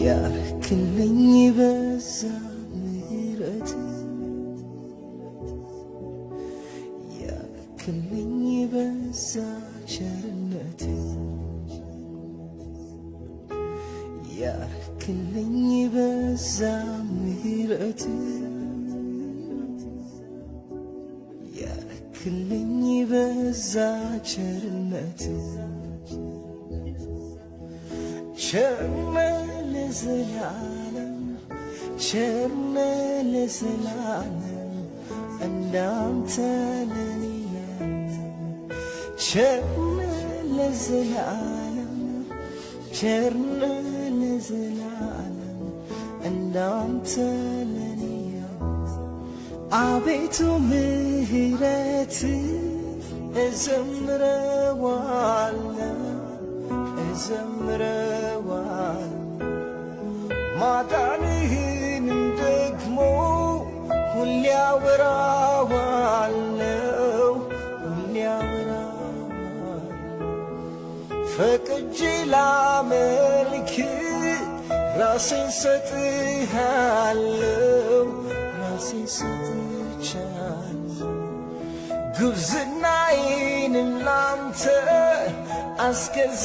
ያርክልኝ በዛ ምሕረት ያርክልኝ በዛ ቸርነት ያርክልኝ በዛ ምሕረት ያርክልኝ በዛ ቸርነት ቸርነት ለዘላለም ቸርነት ለዘላለም እንዳንተ ለኔ ቸርነት ለዘላለም ቸርነት ለዘላለም እንዳንተ ለኔ አቤቱ ምሕረት እዘምረዋለሁ ማዳንህን ደግሞ ሁሌ አወራዋለሁ ሁሌ አወራዋለሁ ፈቅጄ ላመልክ ራሴን ሰጥሃለሁ ራሴን ሰጥቻለሁ ጉብዝናዬን ላንተ አስገዛልሃለሁ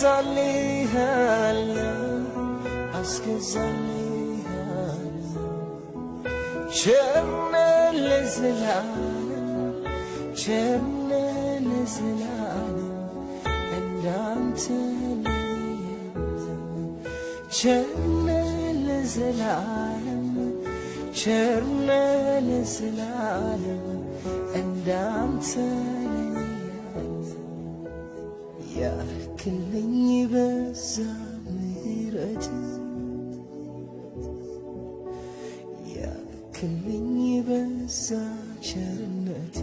አስገዛልሃለሁ ቸርነህ ለዘላለም እንዳንተ ቸርነህ ለዘላለም እንዳንተ ያክልኝ በዛ ምሕረት ያክልኝ በዛ ቸርነት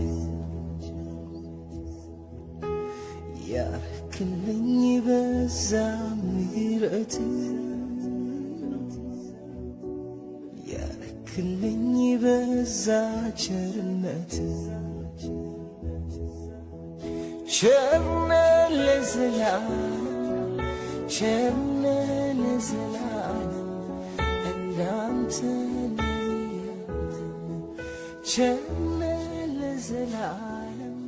ያክልኝ በዛ ምሕረት ያክልኝ በዛ ቸርነት ቸርነህ ለዘላለም እንዳንተ ቸርነህ ለዘላለም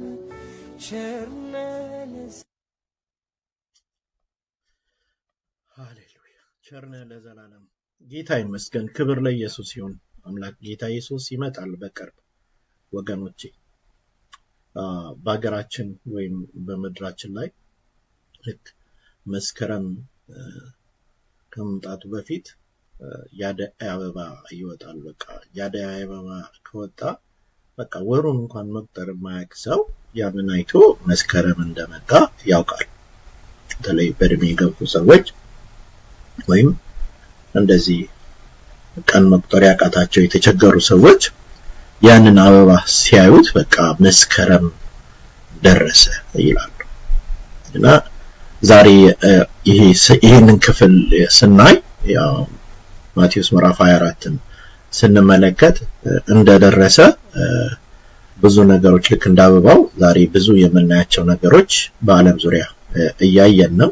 ሃሌሉያ ቸርነህ ለዘላለም ጌታ ይመስገን ክብር ለኢየሱስ ይሁን አምላክ ጌታ ኢየሱስ ይመጣል በቅርብ ወገኖቼ በአገራችን ወይም በመድራችን ላይ ልክ መስከረም ከመምጣቱ በፊት ያደይ አበባ ይወጣል በቃ ያደይ አበባ ከወጣ በቃ ወሩን እንኳን መቁጠር የማያውቅ ሰው ያንን አይቶ መስከረም እንደመጣ ያውቃል በተለይ በእድሜ የገፉ ሰዎች ወይም እንደዚህ ቀን መቁጠር ያቃታቸው የተቸገሩ ሰዎች ያንን አበባ ሲያዩት በቃ መስከረም ደረሰ ይላሉ እና ዛሬ ይሄንን ክፍል ስናይ ያው ማቴዎስ ምዕራፍ 24ን ስንመለከት እንደደረሰ ብዙ ነገሮች ልክ እንዳበባው ዛሬ ብዙ የምናያቸው ነገሮች በአለም ዙሪያ እያየን ነው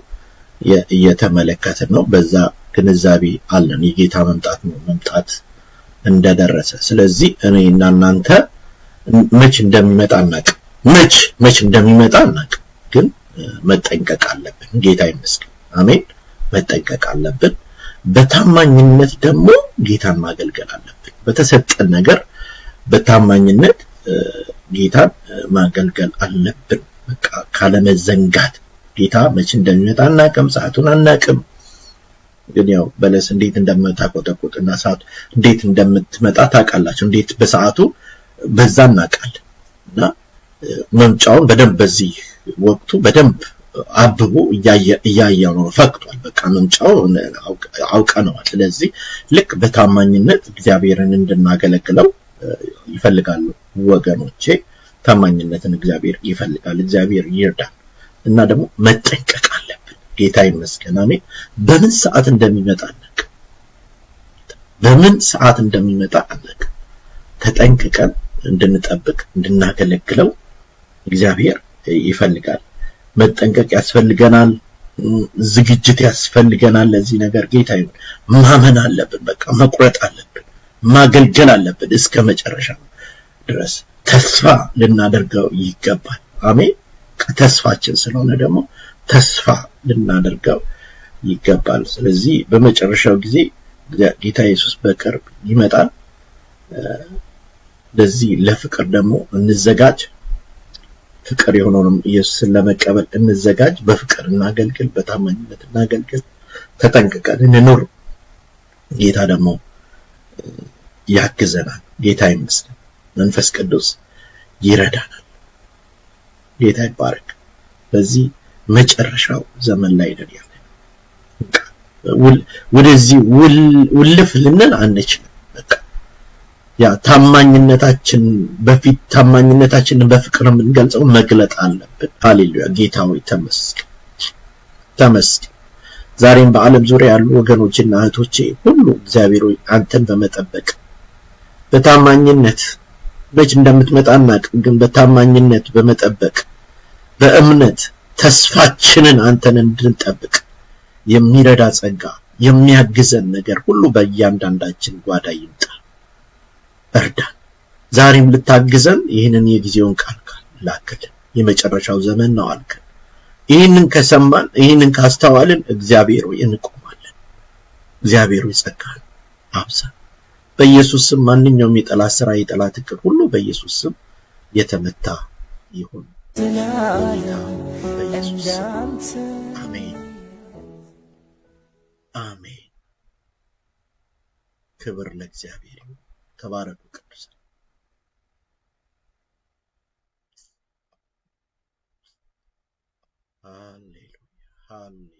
እየተመለከትን ነው በዛ ግንዛቤ አለን የጌታ መምጣት እንደደረሰ ስለዚህ እኔና እናንተ መች እንደሚመጣ እናቅ ግን መጠንቀቅ አለብን ጌታ ይመስገን አሜን መጠንቀቅ አለብን በታማኝነት ደግሞ ጌታን ማገልገል አለብን በተሰጠን ነገር በታማኝነት ጌታን ማገልገል አለብን በቃ ካለመዘንጋት ጌታ መች እንደሚመጣ እናቅም ሰዓቱን አናቅም ግን ያው በለስ እንዴት እንደምታቆጠቁጥና ሰዓቱ እንዴት እንደምትመጣ ታውቃላችሁ እንዴት በሰዓቱ በዛ እናውቃለን እና መምጫውን በደንብ በዚህ ወቅቱ በደንብ አብቦ እያያየው ነው ፈቅቷል በቃ መምጫው አውቀነዋል ስለዚህ ልክ በታማኝነት እግዚአብሔርን እንድናገለግለው ይፈልጋሉ ወገኖቼ ታማኝነትን እግዚአብሔር ይፈልጋል እግዚአብሔር ይርዳል እና ደግሞ መጠንቀቅ አለብን ጌታ ይመስገን አሜን በምን ሰዓት እንደሚመጣ አናውቅ ተጠንቅቀን እንድንጠብቅ እንድናገለግለው እግዚአብሔር ይፈልጋል መጠንቀቅ ያስፈልገናል ዝግጅት ያስፈልገናል ለዚህ ነገር ጌታ ይሁን ማመን አለብን በቃ መቁረጥ አለብን ማገልገል አለብን እስከ መጨረሻ ድረስ ተስፋ ልናደርገው ይገባል አሜን ተስፋችን ስለሆነ ደግሞ ተስፋ ልናደርገው ይገባል ስለዚህ በመጨረሻው ጊዜ ጌታ ኢየሱስ በቅርብ ይመጣል ለዚህ ለፍቅር ደግሞ እንዘጋጅ ፍቅር የሆነውን ኢየሱስን ለመቀበል እንዘጋጅ በፍቅር እናገልግል በታማኝነት እናገልግል ተጠንቅቀን እንኑር ጌታ ደግሞ ያግዘናል ጌታ ይመስገን መንፈስ ቅዱስ ይረዳናል ጌታ ይባረክ በዚህ መጨረሻው ዘመን ላይ ነን ያለን ወደዚህ ውልፍ ልንል አንችልም በቃ ያ ታማኝነታችንን በፍቅር የምንገልጸው መግለጥ አለብን ሃሌሉያ ጌታ ሆይ ተመስገን ዛሬም በዓለም ዙሪያ ያሉ ወገኖችና እህቶቼ ሁሉ እግዚአብሔር ሆይ አንተን በመጠበቅ በታማኝነት መች እንደምትመጣ አናውቅም፣ ግን በታማኝነት በመጠበቅ በእምነት ተስፋችንን አንተን እንድንጠብቅ የሚረዳ ጸጋ የሚያግዘን ነገር ሁሉ በእያንዳንዳችን ጓዳ ይምጣ። እርዳን። ዛሬም ልታግዘን ይህንን የጊዜውን ቃል ላክልን። የመጨረሻው ዘመን ነው አልከን። ይህንን ከሰማን ይህንን ካስተዋልን እግዚአብሔር ሆይ እንቆማለን። እግዚአብሔር ሆይ ጸጋህን አብዛ። በኢየሱስ ስም ማንኛውም የጠላት ሥራ የጠላት እቅድ ሁሉ በኢየሱስ ስም የተመታ ይሁን። በኢየሱስ ስም አሜን አሜን። ክብር ለእግዚአብሔር ይሁን። ተባረኩ ቅዱሳን። ሃሌሉያ ሃሌሉያ።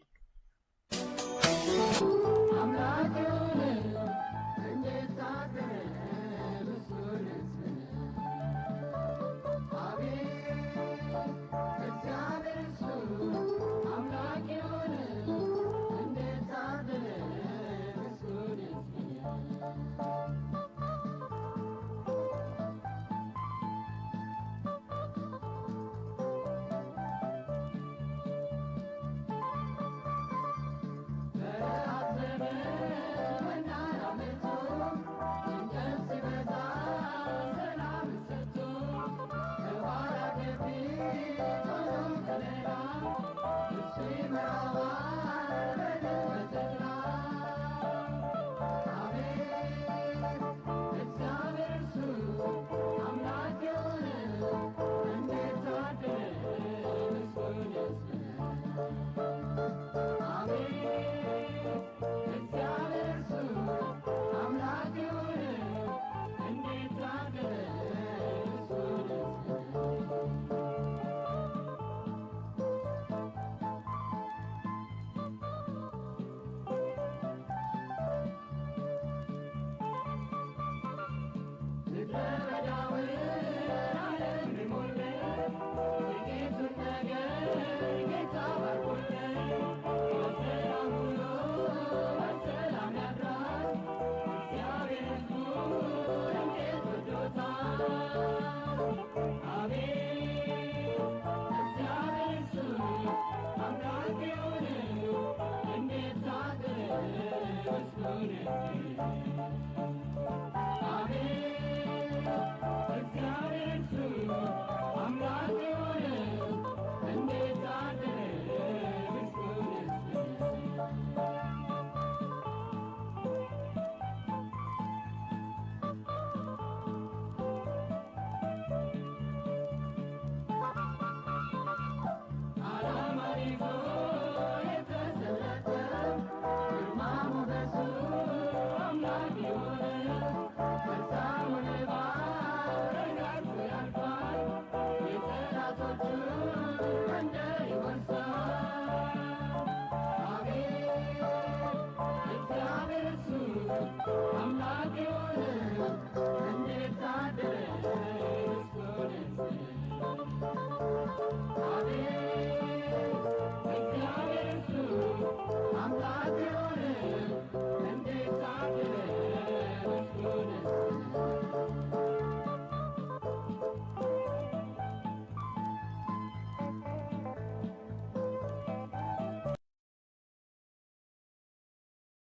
Yeah.